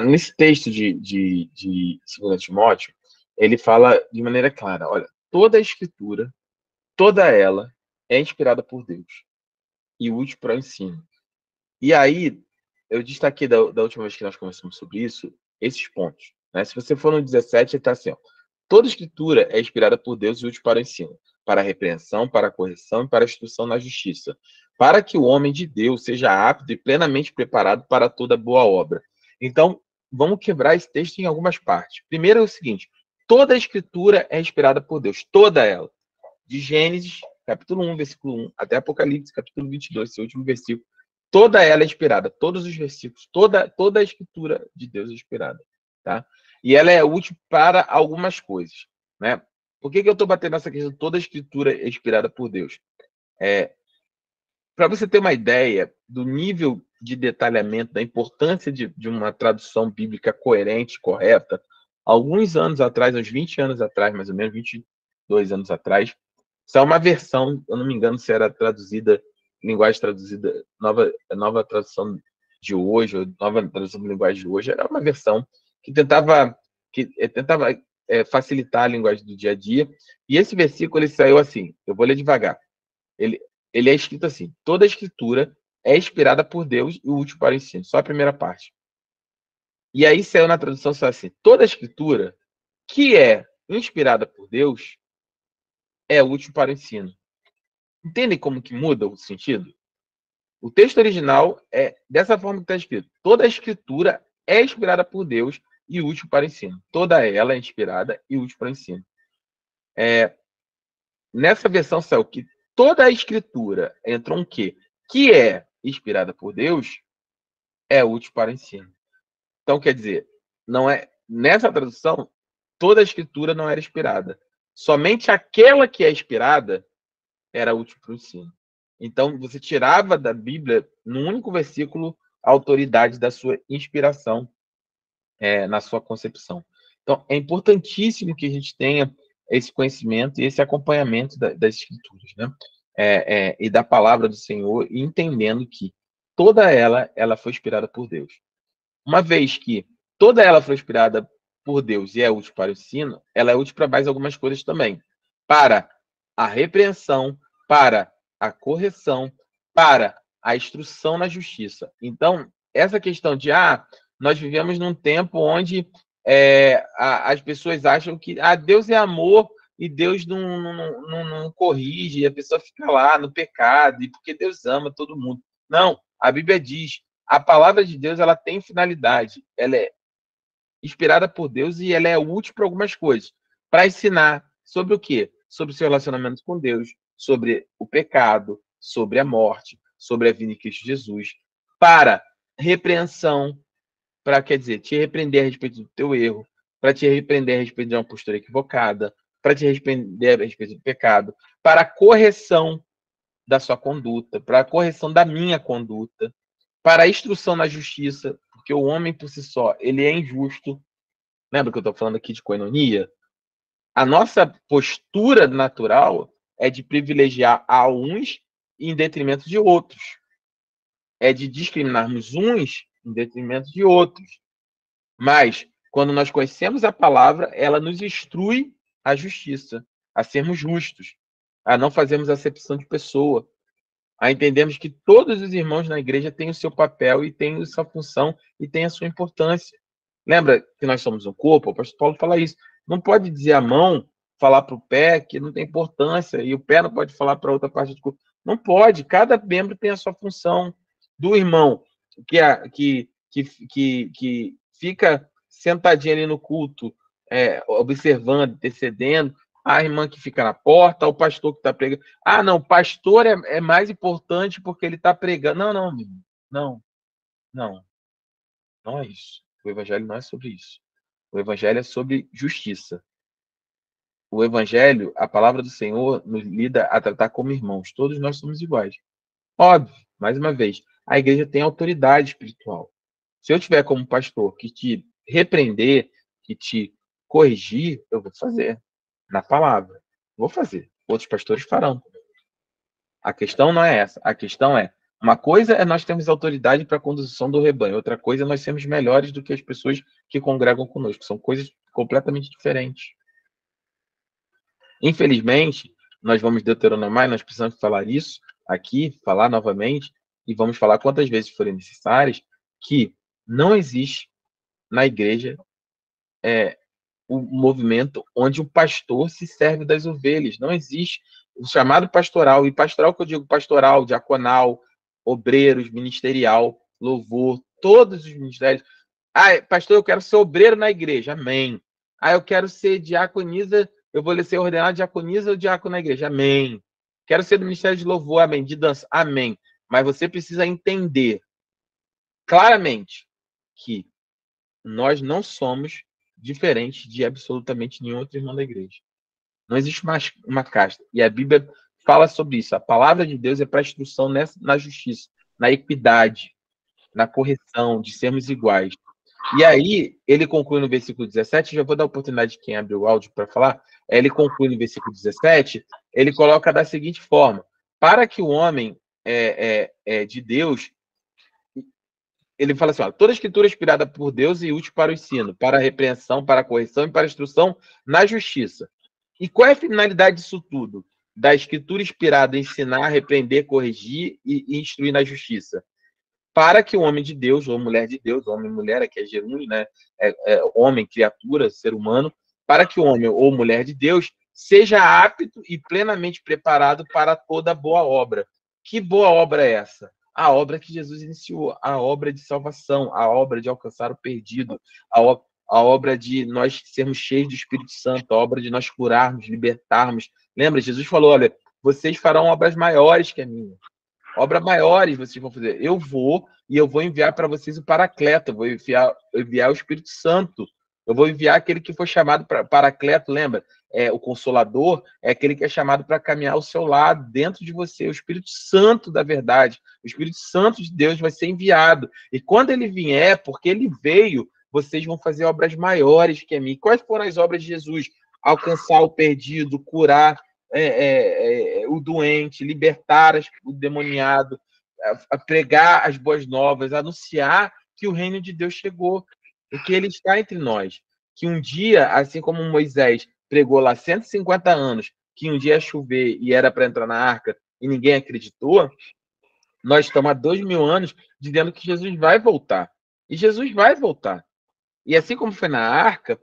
Nesse texto de 2 Timóteo, ele fala de maneira clara, olha, toda a escritura, toda ela é inspirada por Deus e útil para o ensino. E aí, eu destaquei da última vez que nós conversamos sobre isso, esses pontos. Né? Se você for no 17, ele está assim, ó, toda escritura é inspirada por Deus e útil para o ensino, para a repreensão, para a correção e para a instrução na justiça, para que o homem de Deus seja apto e plenamente preparado para toda boa obra. Então, vamos quebrar esse texto em algumas partes. Primeiro é o seguinte, toda a escritura é inspirada por Deus, toda ela. De Gênesis, capítulo 1, versículo 1, até Apocalipse, capítulo 22, esse último versículo, toda ela é inspirada, todos os versículos, toda a escritura de Deus é inspirada, tá? E ela é útil para algumas coisas, né? Por que eu estou batendo nessa questão? Toda a escritura é inspirada por Deus. Para você ter uma ideia do nível de detalhamento, da importância de uma tradução bíblica coerente, correta, alguns anos atrás, uns 20 anos atrás, mais ou menos, 22 anos atrás, saiu uma versão, eu não me engano se era traduzida, linguagem traduzida, nova tradução de hoje, ou nova tradução de linguagem de hoje, era uma versão que tentava facilitar a linguagem do dia a dia, e esse versículo ele saiu assim, eu vou ler devagar, ele é escrito assim, toda a escritura é inspirada por Deus e útil para o ensino, só a primeira parte. E aí saiu na tradução só assim, toda a escritura que é inspirada por Deus é útil para o ensino. Entendem como que muda o sentido? O texto original é dessa forma que está escrito. Toda a escritura é inspirada por Deus e útil para o ensino. Toda ela é inspirada e útil para o ensino. Nessa versão saiu que toda a escritura entrou um quê? Que é inspirada por Deus é útil para o ensino. Então, quer dizer, não é nessa tradução, toda a escritura não era inspirada. Somente aquela que é inspirada era útil para o ensino. Então, você tirava da Bíblia, num único versículo, a autoridade da sua inspiração na sua concepção. Então, é importantíssimo que a gente tenha esse conhecimento e esse acompanhamento das Escrituras, né? E da palavra do Senhor, e entendendo que toda ela foi inspirada por Deus. Uma vez que toda ela foi inspirada por Deus e é útil para o ensino, ela é útil para mais algumas coisas também. Para a repreensão, para a correção, para a instrução na justiça. Então, essa questão de, nós vivemos num tempo onde as pessoas acham que Deus é amor e Deus não corrige, e a pessoa fica lá no pecado, e porque Deus ama todo mundo. Não, a Bíblia diz, a palavra de Deus ela tem finalidade, ela é inspirada por Deus e ela é útil para algumas coisas, para ensinar sobre o quê? Sobre o seu relacionamento com Deus, sobre o pecado, sobre a morte, sobre a vida em Cristo Jesus, para repreensão, para, quer dizer, te repreender a respeito do teu erro, para te repreender a respeito de uma postura equivocada, para te repreender a respeito do pecado, para a correção da sua conduta, para a correção da minha conduta, para a instrução na justiça, porque o homem por si só, ele é injusto. Lembra que eu estou falando aqui de coinonia? A nossa postura natural é de privilegiar a uns em detrimento de outros. É de discriminarmos uns em detrimento de outros. Mas, quando nós conhecemos a palavra, ela nos instrui à justiça, a sermos justos, a não fazermos acepção de pessoa, a entendermos que todos os irmãos na igreja têm o seu papel e têm a sua função e têm a sua importância. Lembra que nós somos um corpo? O pastor Paulo fala isso. Não pode dizer a mão, falar para o pé que não tem importância, e o pé não pode falar para outra parte do corpo. Não pode, cada membro tem a sua função. Do irmão que fica sentadinho ali no culto, observando, intercedendo, a irmã que fica na porta, o pastor que está pregando. Não, o pastor é mais importante porque ele está pregando. Não é isso. O evangelho não é sobre isso. O evangelho é sobre justiça. o Evangelho, a palavra do Senhor, nos lida a tratar como irmãos. Todos nós somos iguais. Óbvio, mais uma vez, a igreja tem autoridade espiritual. Se eu tiver como pastor que te repreender, que te corrigir, eu vou fazer. Na palavra. Vou fazer. Outros pastores farão. A questão não é essa. A questão é, uma coisa é nós termos autoridade para a condução do rebanho. Outra coisa é nós sermos melhores do que as pessoas que congregam conosco. São coisas completamente diferentes. Infelizmente, nós vamos deuteronomar, nós precisamos falar isso aqui, falar novamente, e vamos falar quantas vezes forem necessárias, que não existe na igreja o movimento onde o pastor se serve das ovelhas. Não existe o chamado pastoral, e pastoral que eu digo pastoral, diaconal, obreiros, ministerial, louvor, todos os ministérios. Ah, pastor, eu quero ser obreiro na igreja, amém. Ah, eu quero ser diaconisa, eu vou ser ordenado diaconisa ou diácono na igreja, amém. Quero ser do ministério de louvor, amém, de dança, amém. Mas você precisa entender claramente que nós não somos diferentes de absolutamente nenhum outro irmão da igreja. Não existe mais uma casta. E a Bíblia fala sobre isso. A palavra de Deus é para instrução na justiça, na equidade, na correção, de sermos iguais. E aí, ele conclui no versículo 17, já vou dar a oportunidade de quem abre o áudio para falar, ele conclui no versículo 17, ele coloca da seguinte forma: para que o homem de Deus, ele fala assim, ó, toda a escritura é inspirada por Deus e útil para o ensino, para a repreensão, para a correção e para a instrução na justiça. E qual é a finalidade disso tudo? Da escritura inspirada ensinar, repreender, corrigir e instruir na justiça. Para que o homem de Deus, ou mulher de Deus, homem e mulher, aqui é gerúndio, né? Homem, criatura, ser humano, para que o homem ou mulher de Deus seja apto e plenamente preparado para toda boa obra. Que boa obra é essa? A obra que Jesus iniciou, a obra de salvação, a obra de alcançar o perdido, a obra de nós sermos cheios do Espírito Santo, a obra de nós curarmos, libertarmos. Lembra? Jesus falou, olha, vocês farão obras maiores que a minha. Obras maiores vocês vão fazer. Eu vou enviar para vocês o Paracleto, eu vou enviar o Espírito Santo. Eu vou enviar aquele que foi chamado para Paracleto, lembra? O Consolador é aquele que é chamado para caminhar ao seu lado, dentro de você, o Espírito Santo da verdade. O Espírito Santo de Deus vai ser enviado. E quando ele vier, porque ele veio, vocês vão fazer obras maiores que a mim. Quais foram as obras de Jesus? Alcançar o perdido, curar o doente, libertar o demoniado, a pregar as boas novas, anunciar que o reino de Deus chegou e que ele está entre nós. Que um dia, assim como Moisés pregou lá 150 anos, que um dia ia chover e era para entrar na arca e ninguém acreditou, nós estamos há 2000 anos dizendo que Jesus vai voltar. E Jesus vai voltar. E assim como foi na arca,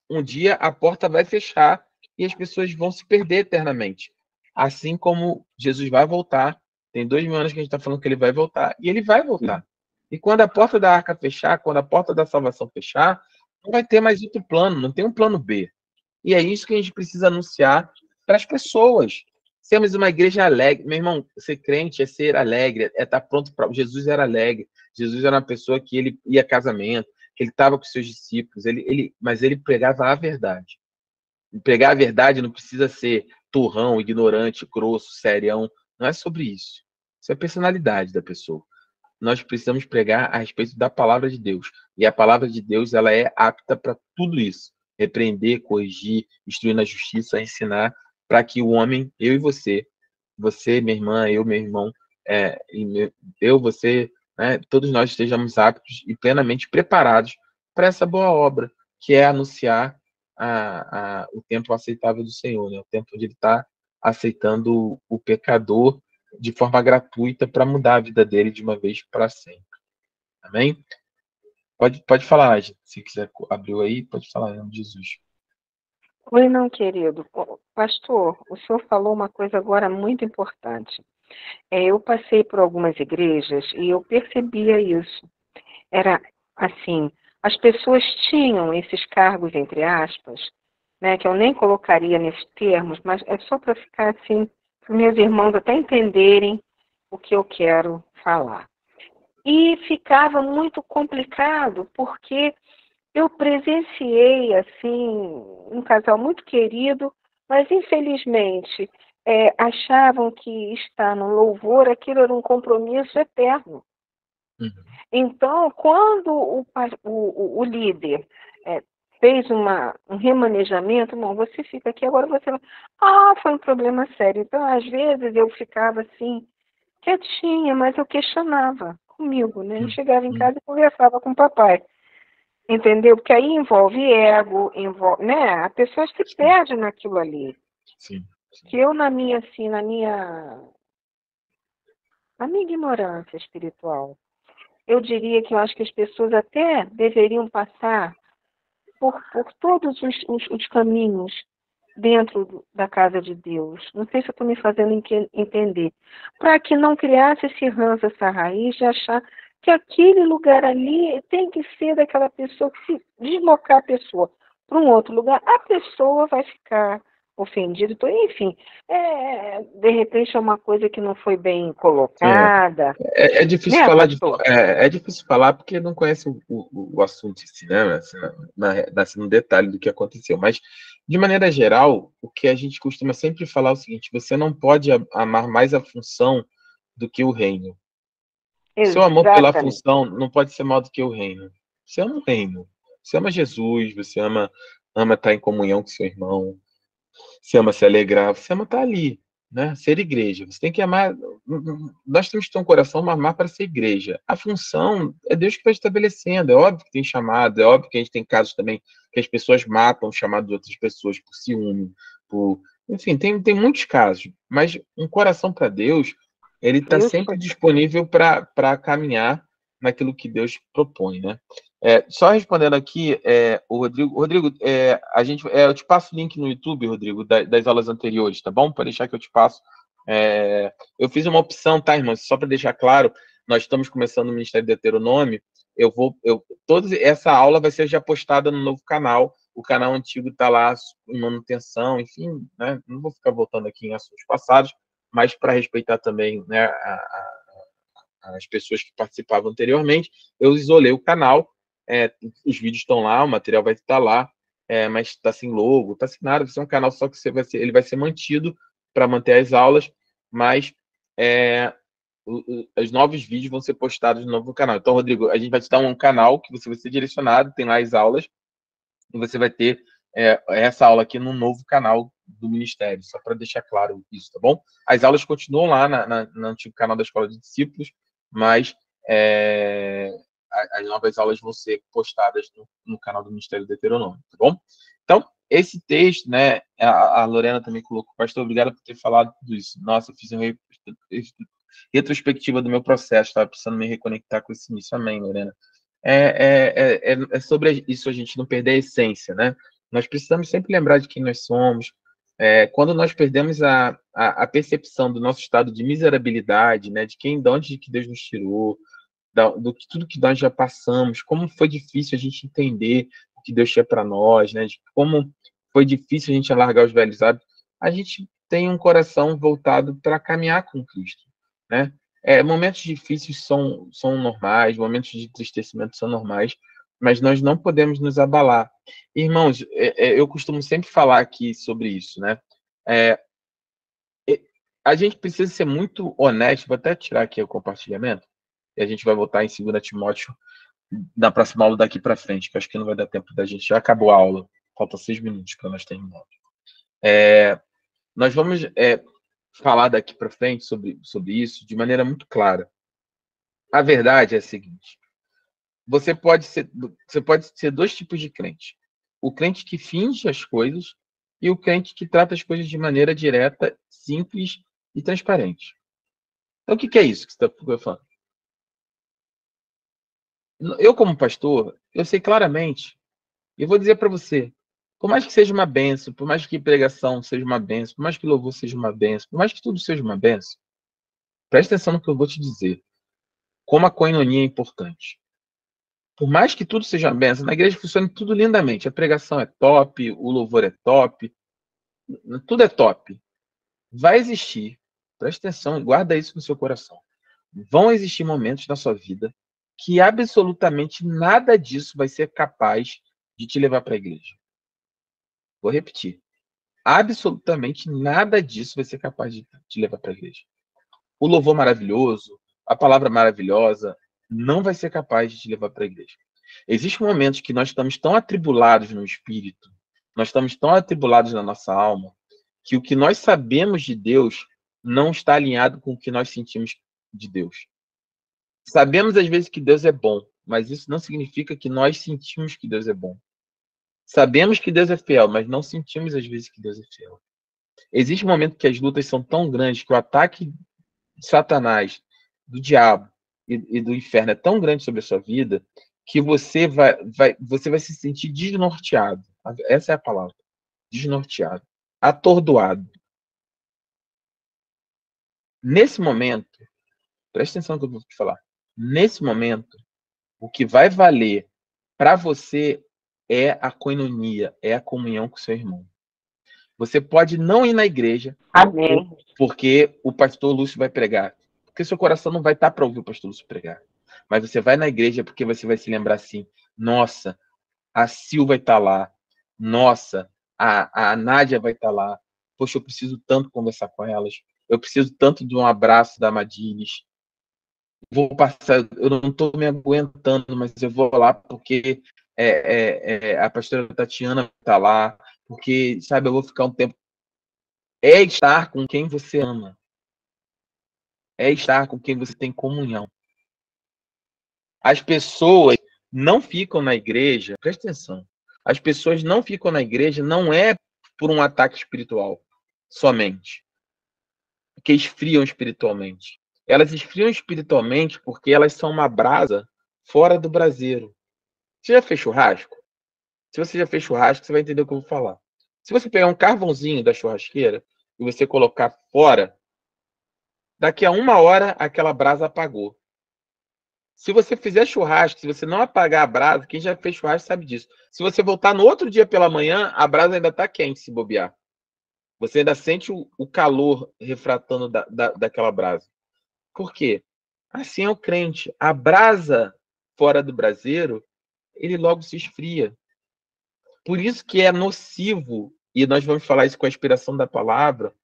um dia a porta vai fechar e as pessoas vão se perder eternamente. Assim como Jesus vai voltar, tem 2000 anos que a gente está falando que ele vai voltar, e ele vai voltar. E quando a porta da arca fechar, quando a porta da salvação fechar, não vai ter mais outro plano, não tem um plano B. E é isso que a gente precisa anunciar para as pessoas. Sermos uma igreja alegre. Meu irmão, ser crente é ser alegre, é estar pronto para... Jesus era alegre, Jesus era uma pessoa que ele ia a casamento, que ele estava com seus discípulos, mas ele pregava a verdade. Pregar a verdade não precisa ser turrão, ignorante, grosso, serião. Não é sobre isso. Isso é a personalidade da pessoa. Nós precisamos pregar a respeito da palavra de Deus. E a palavra de Deus, ela é apta para tudo isso. Repreender, corrigir, instruir na justiça, ensinar, para que o homem, eu e você, minha irmã, eu, meu irmão, você, né, todos nós estejamos aptos e plenamente preparados para essa boa obra, que é anunciar o tempo aceitável do Senhor, né? O tempo onde ele está aceitando o pecador de forma gratuita para mudar a vida dele de uma vez para sempre. Amém? Pode falar, gente. Se quiser abriu aí, pode falar em nome de Jesus. Oi, não, querido. Pastor, o senhor falou uma coisa agora muito importante. Eu passei por algumas igrejas e eu percebia isso. Era assim, as pessoas tinham esses cargos, entre aspas, né, que eu nem colocaria nesses termos, mas é só para ficar assim, para meus irmãos até entenderem o que eu quero falar. E ficava muito complicado, porque eu presenciei, assim, um casal muito querido, mas infelizmente achavam que estar no louvor, aquilo era um compromisso eterno. Uhum. Então, quando o líder fez um remanejamento, não, você fica aqui, agora você vai. Ah, foi um problema sério. Então, às vezes, eu ficava assim, quietinha, mas eu questionava comigo, né? Eu chegava em casa e conversava com o papai. Entendeu? Porque aí envolve ego, envolve, né? A pessoa se perde naquilo ali. Sim. Que eu, assim, na minha ignorância espiritual, eu diria que eu acho que as pessoas até deveriam passar por todos os caminhos dentro da casa de Deus. Não sei se eu estou me fazendo entender. Para que não criasse esse ranço, essa raiz de achar que aquele lugar ali tem que ser daquela pessoa, que se deslocar a pessoa para um outro lugar, a pessoa vai ficar ofendida. Então, enfim, de repente é uma coisa que não foi bem colocada. É difícil Né, falar pastor? é difícil falar porque não conhece o assunto em si, né? Assim, no detalhe do que aconteceu. Mas, de maneira geral, o que a gente costuma sempre falar é o seguinte: você não pode amar mais a função do que o reino. Seu amor pela Exatamente. função não pode ser maior do que o reino. Você ama o reino. Você ama Jesus, você ama estar em comunhão com seu irmão, você ama se alegrar, você ama estar ali, né? Ser igreja. Você tem que amar. Nós temos que ter um coração amar para ser igreja. A função é Deus que vai estabelecendo. É óbvio que tem chamado, é óbvio que a gente tem casos também que as pessoas matam o chamado de outras pessoas por ciúme, enfim, tem muitos casos. Mas um coração para Deus, ele está Isso. sempre disponível para caminhar naquilo que Deus propõe, né? Só respondendo aqui, o Rodrigo, eu te passo o link no YouTube, Rodrigo, das aulas anteriores, tá bom? Para deixar que eu te passo. Eu fiz uma opção, tá, irmão? Só para deixar claro, nós estamos começando o Ministério do Deuteronômio. Toda essa aula vai ser já postada no novo canal. O canal antigo está lá em manutenção, enfim, né? Não vou ficar voltando aqui em assuntos passados, mas para respeitar também, né, as pessoas que participavam anteriormente, eu isolei o canal. Os vídeos estão lá, o material vai estar lá, mas está sem logo, está sem nada. Vai ser um canal só que ele vai ser mantido para manter as aulas, mas os novos vídeos vão ser postados no novo canal. Então, Rodrigo, a gente vai te dar um canal que você vai ser direcionado, tem lá as aulas, e você vai ter essa aula aqui no novo canal do Ministério, só para deixar claro isso, tá bom? As aulas continuam lá no antigo canal da Escola de Discípulos, mas as novas aulas vão ser postadas no canal do Ministério do Deuteronômio, tá bom? Então, esse texto, né, a Lorena também colocou, pastor, obrigado por ter falado tudo isso. Nossa, eu fiz uma retrospectiva do meu processo, estava precisando me reconectar com esse início. Amém, Lorena. É sobre isso, a gente não perder a essência, né? Nós precisamos sempre lembrar de quem nós somos. Quando nós perdemos a percepção do nosso estado de miserabilidade, né, de onde que Deus nos tirou, tudo que nós já passamos, como foi difícil a gente entender o que Deus tinha para nós, né, de como foi difícil a gente alargar os velhos hábitos, a gente tem um coração voltado para caminhar com Cristo, né? Momentos difíceis são normais, momentos de entristecimento são normais, mas nós não podemos nos abalar. Irmãos, eu costumo sempre falar aqui sobre isso, né? A gente precisa ser muito honesto, vou até tirar aqui o compartilhamento, e a gente vai voltar em 2 Timóteo na próxima aula daqui para frente, que acho que não vai dar tempo da gente. Já acabou a aula, falta 6 minutos para nós terminarmos. Nós vamos falar daqui para frente sobre isso de maneira muito clara. A verdade é a seguinte: você pode ser 2 tipos de crente. O crente que finge as coisas e o crente que trata as coisas de maneira direta, simples e transparente. Então, o que é isso que você está falando? Eu, como pastor, eu sei claramente, e vou dizer para você, por mais que seja uma benção, por mais que pregação seja uma benção, por mais que louvor seja uma benção, por mais que tudo seja uma benção, preste atenção no que eu vou te dizer. Como a koinonia é importante. Por mais que tudo seja uma benção, na igreja funciona tudo lindamente. A pregação é top, o louvor é top, tudo é top. Vai existir, preste atenção, guarda isso no seu coração. Vão existir momentos na sua vida que absolutamente nada disso vai ser capaz de te levar para a igreja. Vou repetir. Absolutamente nada disso vai ser capaz de te levar para a igreja. O louvor maravilhoso, a palavra maravilhosa, não vai ser capaz de te levar para a igreja. Existem momentos que nós estamos tão atribulados no espírito, nós estamos tão atribulados na nossa alma, que o que nós sabemos de Deus não está alinhado com o que nós sentimos de Deus. Sabemos às vezes que Deus é bom, mas isso não significa que nós sentimos que Deus é bom. Sabemos que Deus é fiel, mas não sentimos às vezes que Deus é fiel. Existe um momento que as lutas são tão grandes, que o ataque de Satanás, do diabo e do inferno é tão grande sobre a sua vida, que você vai se sentir desnorteado. Essa é a palavra. Desnorteado. Atordoado. Nesse momento, presta atenção no que eu vou te falar. Nesse momento, o que vai valer para você é a koinonia, é a comunhão com o seu irmão. Você pode não ir na igreja, Amém. porque o pastor Lúcio vai pregar. Porque seu coração não vai estar para ouvir o pastor Lúcio pregar. Mas você vai na igreja porque você vai se lembrar assim, nossa, a Sil vai estar lá. Nossa, a Nádia vai estar lá. Poxa, eu preciso tanto conversar com elas. Eu preciso tanto de um abraço da Amadilis. Vou passar, eu não estou me aguentando, mas eu vou lá porque a pastora Tatiana está lá, porque, sabe, eu vou ficar um tempo. É estar com quem você ama. É estar com quem você tem comunhão. As pessoas não ficam na igreja, presta atenção, as pessoas não ficam na igreja não é por um ataque espiritual somente, porque esfriam espiritualmente. Elas esfriam espiritualmente porque elas são uma brasa fora do braseiro. Você já fez churrasco? Se você já fez churrasco, você vai entender o que eu vou falar. Se você pegar um carvãozinho da churrasqueira e você colocar fora, daqui a 1 hora aquela brasa apagou. Se você fizer churrasco, se você não apagar a brasa, quem já fez churrasco sabe disso. Se você voltar no outro dia pela manhã, a brasa ainda está quente, se bobear. Você ainda sente o calor refratando daquela brasa. Por quê? Assim é o crente. A brasa fora do braseiro, ele logo se esfria. Por isso que é nocivo, e nós vamos falar isso com a inspiração da palavra,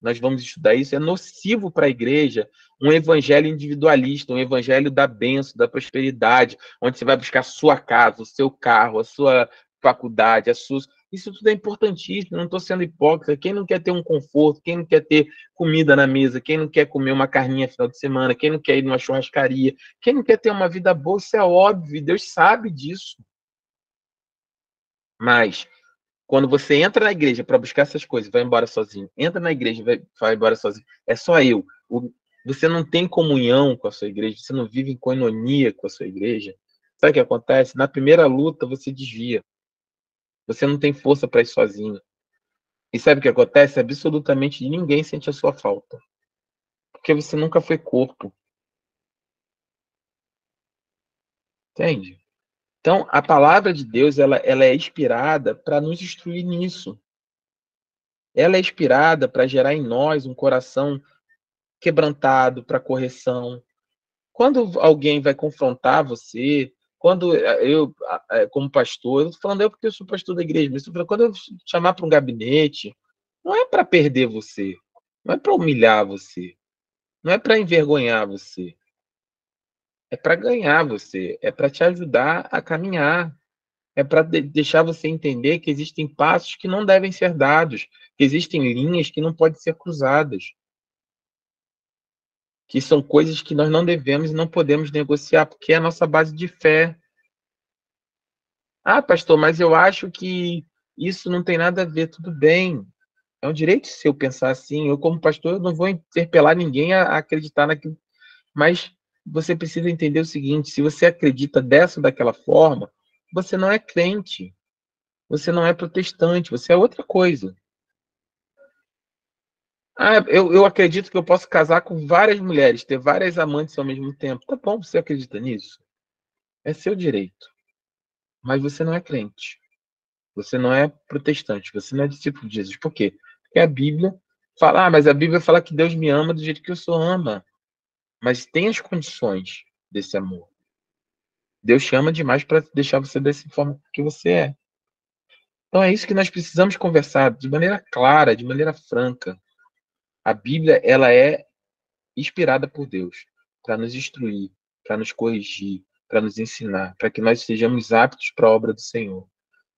nós vamos estudar isso, é nocivo para a igreja um evangelho individualista, um evangelho da bênção, da prosperidade, onde você vai buscar a sua casa, o seu carro, a sua faculdade, isso tudo é importantíssimo, não estou sendo hipócrita. Quem não quer ter um conforto, quem não quer ter comida na mesa, quem não quer comer uma carninha no final de semana, quem não quer ir numa churrascaria, quem não quer ter uma vida boa, isso é óbvio, Deus sabe disso. Mas quando você entra na igreja para buscar essas coisas, vai embora sozinho. Entra na igreja, vai embora sozinho. É só eu. Você não tem comunhão com a sua igreja, você não vive em koinonia com a sua igreja. Sabe o que acontece? Na primeira luta, você desvia. Você não tem força para ir sozinho. E sabe o que acontece? Absolutamente ninguém sente a sua falta. Porque você nunca foi corpo. Entende? Então, a palavra de Deus, ela é inspirada para nos instruir nisso. Ela é inspirada para gerar em nós um coração quebrantado para correção. Quando alguém vai confrontar você, quando eu, como pastor, eu estou falando porque eu sou pastor da igreja, mas quando eu chamar para um gabinete, não é para perder você, não é para humilhar você, não é para envergonhar você, é para ganhar você, é para te ajudar a caminhar. É para deixar você entender que existem passos que não devem ser dados, que existem linhas que não podem ser cruzadas, que são coisas que nós não devemos e não podemos negociar, porque é a nossa base de fé. Ah, pastor, mas eu acho que isso não tem nada a ver. Tudo bem, é um direito seu pensar assim. Eu, como pastor, eu não vou interpelar ninguém a acreditar naquilo, mas você precisa entender o seguinte: se você acredita dessa ou daquela forma, você não é crente. Você não é protestante, você é outra coisa. Ah, eu acredito que eu posso casar com várias mulheres, ter várias amantes ao mesmo tempo. Tá bom, você acredita nisso? É seu direito. Mas você não é crente. Você não é protestante. Você não é discípulo de Jesus. Por quê? Porque a Bíblia fala, mas a Bíblia fala que Deus me ama do jeito que eu sou ama. Mas tem as condições desse amor. Deus te ama demais para deixar você dessa forma que você é. Então é isso que nós precisamos conversar de maneira clara, de maneira franca. A Bíblia, ela é inspirada por Deus para nos instruir, para nos corrigir, para nos ensinar, para que nós sejamos aptos para a obra do Senhor.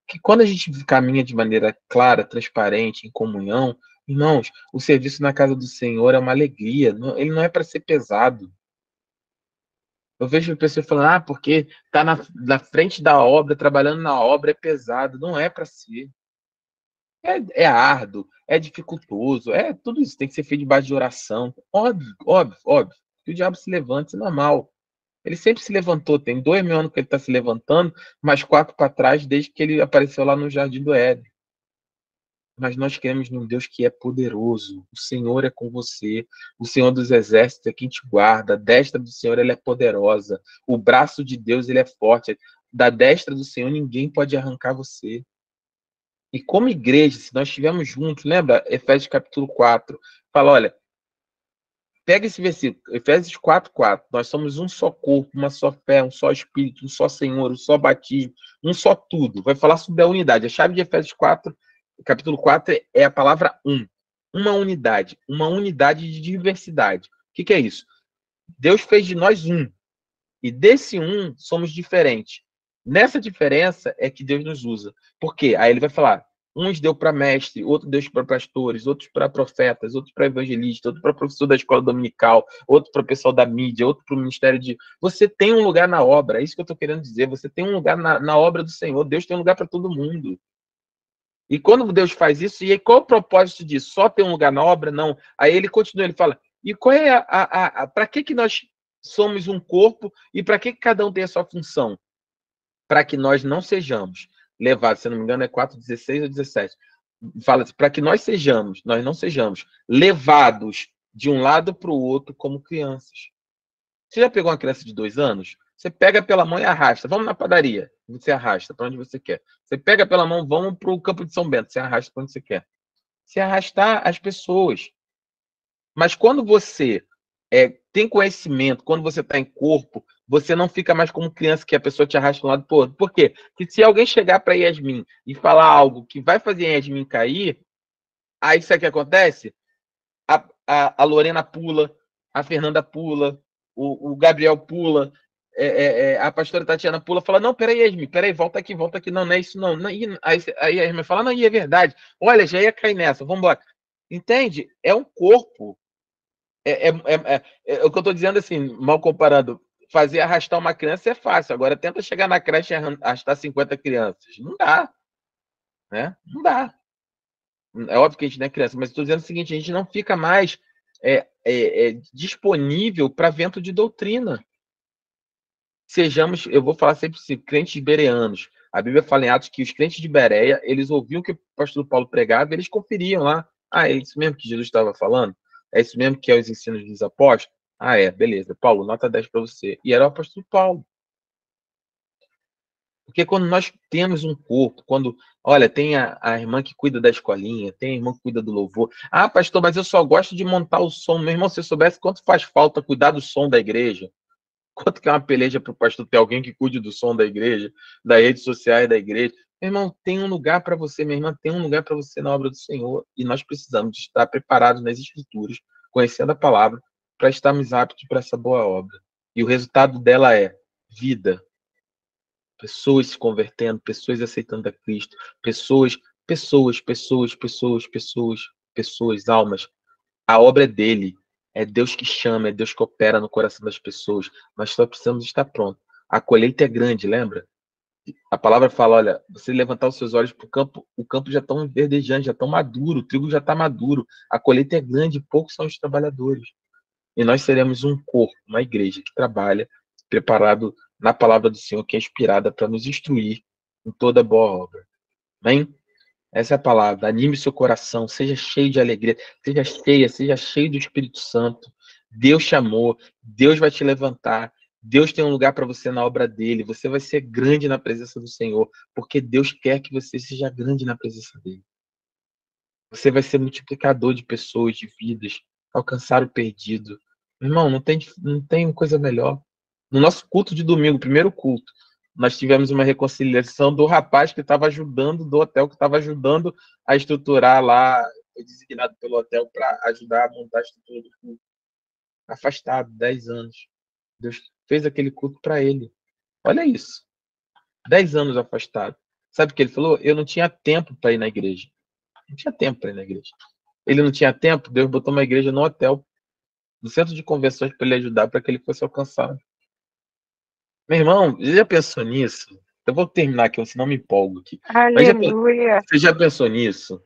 Que quando a gente caminha de maneira clara, transparente, em comunhão, irmãos, o serviço na casa do Senhor é uma alegria, ele não é para ser pesado. Eu vejo pessoas falando, porque tá na frente da obra, trabalhando na obra, é pesado. Não é para ser. É árduo, é dificultoso, é tudo isso. Tem que ser feito debaixo de oração. Óbvio, óbvio, óbvio. Que o diabo se levante, isso é normal. Ele sempre se levantou. Tem 2000 anos que ele está se levantando, mais 4 para trás, desde que ele apareceu lá no Jardim do Éden. Mas nós cremos num Deus que é poderoso. O Senhor é com você. O Senhor dos Exércitos é quem te guarda. A destra do Senhor, ela é poderosa. O braço de Deus, ele é forte. Da destra do Senhor, ninguém pode arrancar você. E como igreja, se nós estivermos juntos, lembra? Efésios capítulo 4. Fala, olha, pega esse versículo, Efésios 4:4. Nós somos um só corpo, uma só fé, um só Espírito, um só Senhor, um só batismo, um só tudo. Vai falar sobre a unidade. A chave de Efésios 4, capítulo 4, é a palavra um. Uma unidade de diversidade. O que é isso? Deus fez de nós um. E desse um, somos diferentes. Nessa diferença é que Deus nos usa. Por quê? Aí ele vai falar, uns deu para mestre, outros deu para pastores, outros para profetas, outros para evangelistas, outro para professor da escola dominical, outro para o pessoal da mídia, outro para o ministério de... Você tem um lugar na obra, é isso que eu estou querendo dizer. Você tem um lugar na obra do Senhor. Deus tem um lugar para todo mundo. E quando Deus faz isso, e aí qual é o propósito disso? Só ter um lugar na obra? Não. Aí ele continua, ele fala, e qual é para que nós somos um corpo e para que cada um tem a sua função? Para que nós não sejamos levados, se não me engano é 4:16 ou 17. Fala assim, para que nós não sejamos levados de um lado para o outro como crianças. Você já pegou uma criança de 2 anos? Você pega pela mão e arrasta. Vamos na padaria. Você arrasta para onde você quer. Você pega pela mão, vamos para o Campo de São Bento. Você arrasta para onde você quer. Se arrastar as pessoas. Mas quando você tem conhecimento, quando você está em corpo, você não fica mais como criança que a pessoa te arrasta de um lado para o outro. Por quê? Porque se alguém chegar para Yasmin e falar algo que vai fazer a Yasmin cair, aí sabe o que acontece? A Lorena pula, a Fernanda pula, o Gabriel pula, a pastora Tatiana pula, fala, não, peraí, Yasmin, peraí, volta aqui, não, não é isso não. Aí a Yasmin fala, não, é verdade, olha, já ia cair nessa, vamos embora. Entende? É um corpo. É o que eu estou dizendo assim, mal comparando. Fazer arrastar uma criança é fácil. Agora tenta chegar na creche e arrastar 50 crianças. Não dá. Né? Não dá. É óbvio que a gente não é criança, mas estou dizendo o seguinte: a gente não fica mais disponível para vento de doutrina. Sejamos, eu vou falar sempre assim, crentes bereanos. A Bíblia fala em Atos que os crentes de Bereia, eles ouviam o que o pastor Paulo pregava, eles conferiam lá. É isso mesmo que Jesus estava falando? É isso mesmo que é os ensinos dos apóstolos? Beleza. Paulo, nota 10 para você. E era o apóstolo Paulo. Porque quando nós temos um corpo, olha, tem a irmã que cuida da escolinha, tem a irmã que cuida do louvor. Pastor, mas eu só gosto de montar o som. Meu irmão, se você soubesse quanto faz falta cuidar do som da igreja, quanto que é uma peleja para o pastor ter alguém que cuide do som da igreja, das redes sociais da igreja. Meu irmão, tem um lugar para você, minha irmã, tem um lugar para você na obra do Senhor. E nós precisamos estar preparados nas Escrituras, conhecendo a palavra, para estarmos aptos para essa boa obra. E o resultado dela é vida. Pessoas se convertendo, pessoas aceitando a Cristo, pessoas, almas. A obra é dele. É Deus que chama, é Deus que opera no coração das pessoas. Nós só precisamos estar prontos. A colheita é grande, lembra? A palavra fala, olha, você levantar os seus olhos para o campo já está verdejante, já está maduro, o trigo já está maduro. A colheita é grande, poucos são os trabalhadores. E nós seremos um corpo, uma igreja que trabalha preparado na palavra do Senhor, que é inspirada para nos instruir em toda boa obra. Amém? Essa é a palavra. Anime seu coração, seja cheio de alegria, seja cheio do Espírito Santo. Deus te amou, Deus vai te levantar, Deus tem um lugar para você na obra dele, você vai ser grande na presença do Senhor, porque Deus quer que você seja grande na presença dele. Você vai ser multiplicador de pessoas, de vidas, alcançar o perdido. Meu irmão, não tem coisa melhor. No nosso culto de domingo, primeiro culto, nós tivemos uma reconciliação do rapaz que estava ajudando, do hotel que estava ajudando a estruturar lá, foi designado pelo hotel para ajudar a montar a estrutura do culto. Afastado, 10 anos. Deus fez aquele culto para ele. Olha isso. 10 anos afastado. Sabe o que ele falou? Eu não tinha tempo para ir na igreja. Não tinha tempo para ir na igreja. Ele não tinha tempo, Deus botou uma igreja no hotel, no centro de convenções, para ele ajudar, para que ele fosse alcançado. Meu irmão, você já pensou nisso? Eu vou terminar aqui, senão me empolgo aqui. Aleluia. Você já pensou nisso?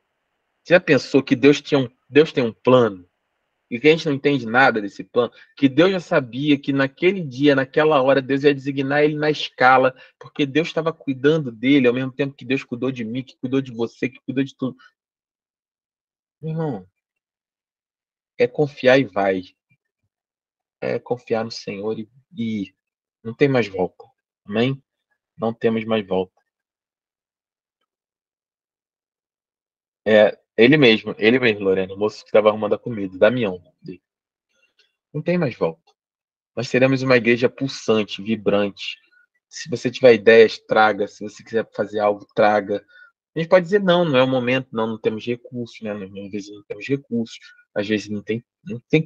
Você já pensou que Deus tem um plano? E que a gente não entende nada desse plano? Que Deus já sabia que naquele dia, naquela hora, Deus ia designar ele na escala, porque Deus estava cuidando dele, ao mesmo tempo que Deus cuidou de mim, que cuidou de você, que cuidou de tudo. Meu irmão, é confiar e vai. É confiar no Senhor e não tem mais volta. Amém? Não temos mais volta. Ele mesmo, Lorena, o moço que estava arrumando a comida, Damião. Não tem mais volta. Nós seremos uma igreja pulsante, vibrante. Se você tiver ideias, traga. Se você quiser fazer algo, traga. A gente pode dizer não é o momento, não temos recursos, né? Às vezes não temos recursos, às vezes não tem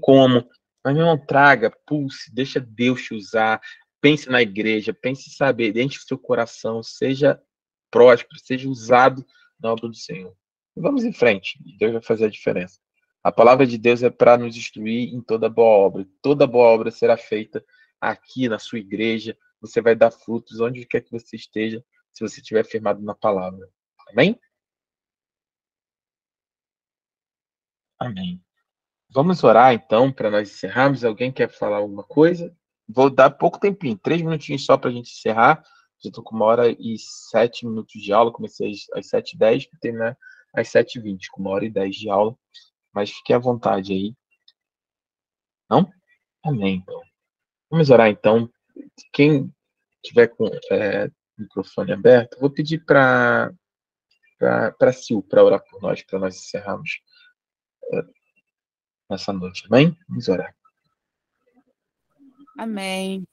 como. Mas, meu irmão, traga, pulse, deixa Deus te usar. Pense na igreja, pense em saber, enche o seu coração, seja próspero, seja usado na obra do Senhor. E vamos em frente, Deus vai fazer a diferença. A palavra de Deus é para nos instruir em toda boa obra. Toda boa obra será feita aqui na sua igreja. Você vai dar frutos onde quer que você esteja, se você estiver firmado na palavra. Amém? Amém. Vamos orar, então, para nós encerrarmos. Alguém quer falar alguma coisa? Vou dar pouco tempinho, 3 minutinhos só para a gente encerrar. Já estou com 1h07 de aula. Comecei às 7h10, vou terminar às 7h20, com 1h10 de aula. Mas fique à vontade aí. Não? Amém, então. Vamos orar, então. Quem tiver com o microfone aberto, vou pedir para Sil para orar por nós, para nós encerrarmos nessa noite. Amém? Vamos orar. Amém.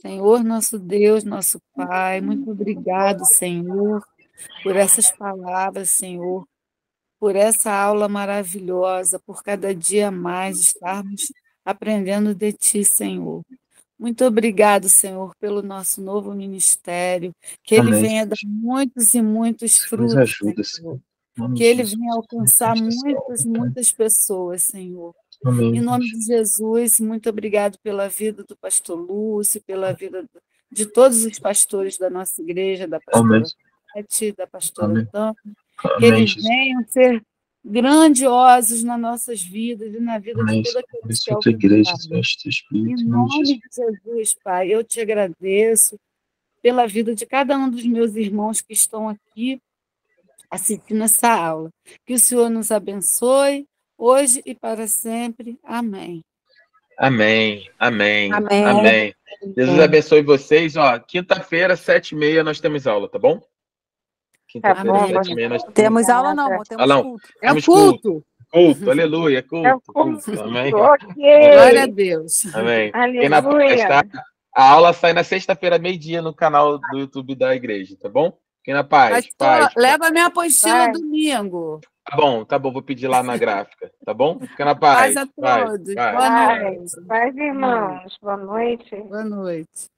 Senhor, nosso Deus, nosso Pai, muito obrigado, Senhor, por essas palavras, Senhor, por essa aula maravilhosa, por cada dia mais estarmos aprendendo de Ti, Senhor. Muito obrigado, Senhor, pelo nosso novo ministério, que ele Amém. venha dar muitos e muitos frutos, Nos ajuda, Senhor. Senhor. Que ele venha alcançar muitas pessoas, Senhor. Amém. Em nome de Jesus, muito obrigado pela vida do pastor Lúcio, pela vida de todos os pastores da nossa igreja, da pastora Tati, da pastora Tânia, que eles venham ser grandiosos nas nossas vidas e na vida de toda aquele que é alcançado. Em nome de Jesus, Pai, eu te agradeço pela vida de cada um dos meus irmãos que estão aqui assistindo essa aula. Que o Senhor nos abençoe, hoje e para sempre. Amém. Amém. Amém. Amém. Amém. Jesus abençoe vocês. Ó, quinta-feira, 7h30, nós temos aula, tá bom? Quinta-feira, 7h30, nós temos aula, não, amor, temos culto. É culto. Culto, aleluia, culto. Amém. Glória a Deus. Amém. Aleluia. A aula sai na sexta-feira, meio-dia, no canal do YouTube da igreja, tá bom? Fiquem na paz. Leva a minha apostila domingo. Tá bom, vou pedir lá na gráfica, tá bom? Fica na paz. Paz a todos. Boa noite. Paz, irmãos. Boa noite. Boa noite.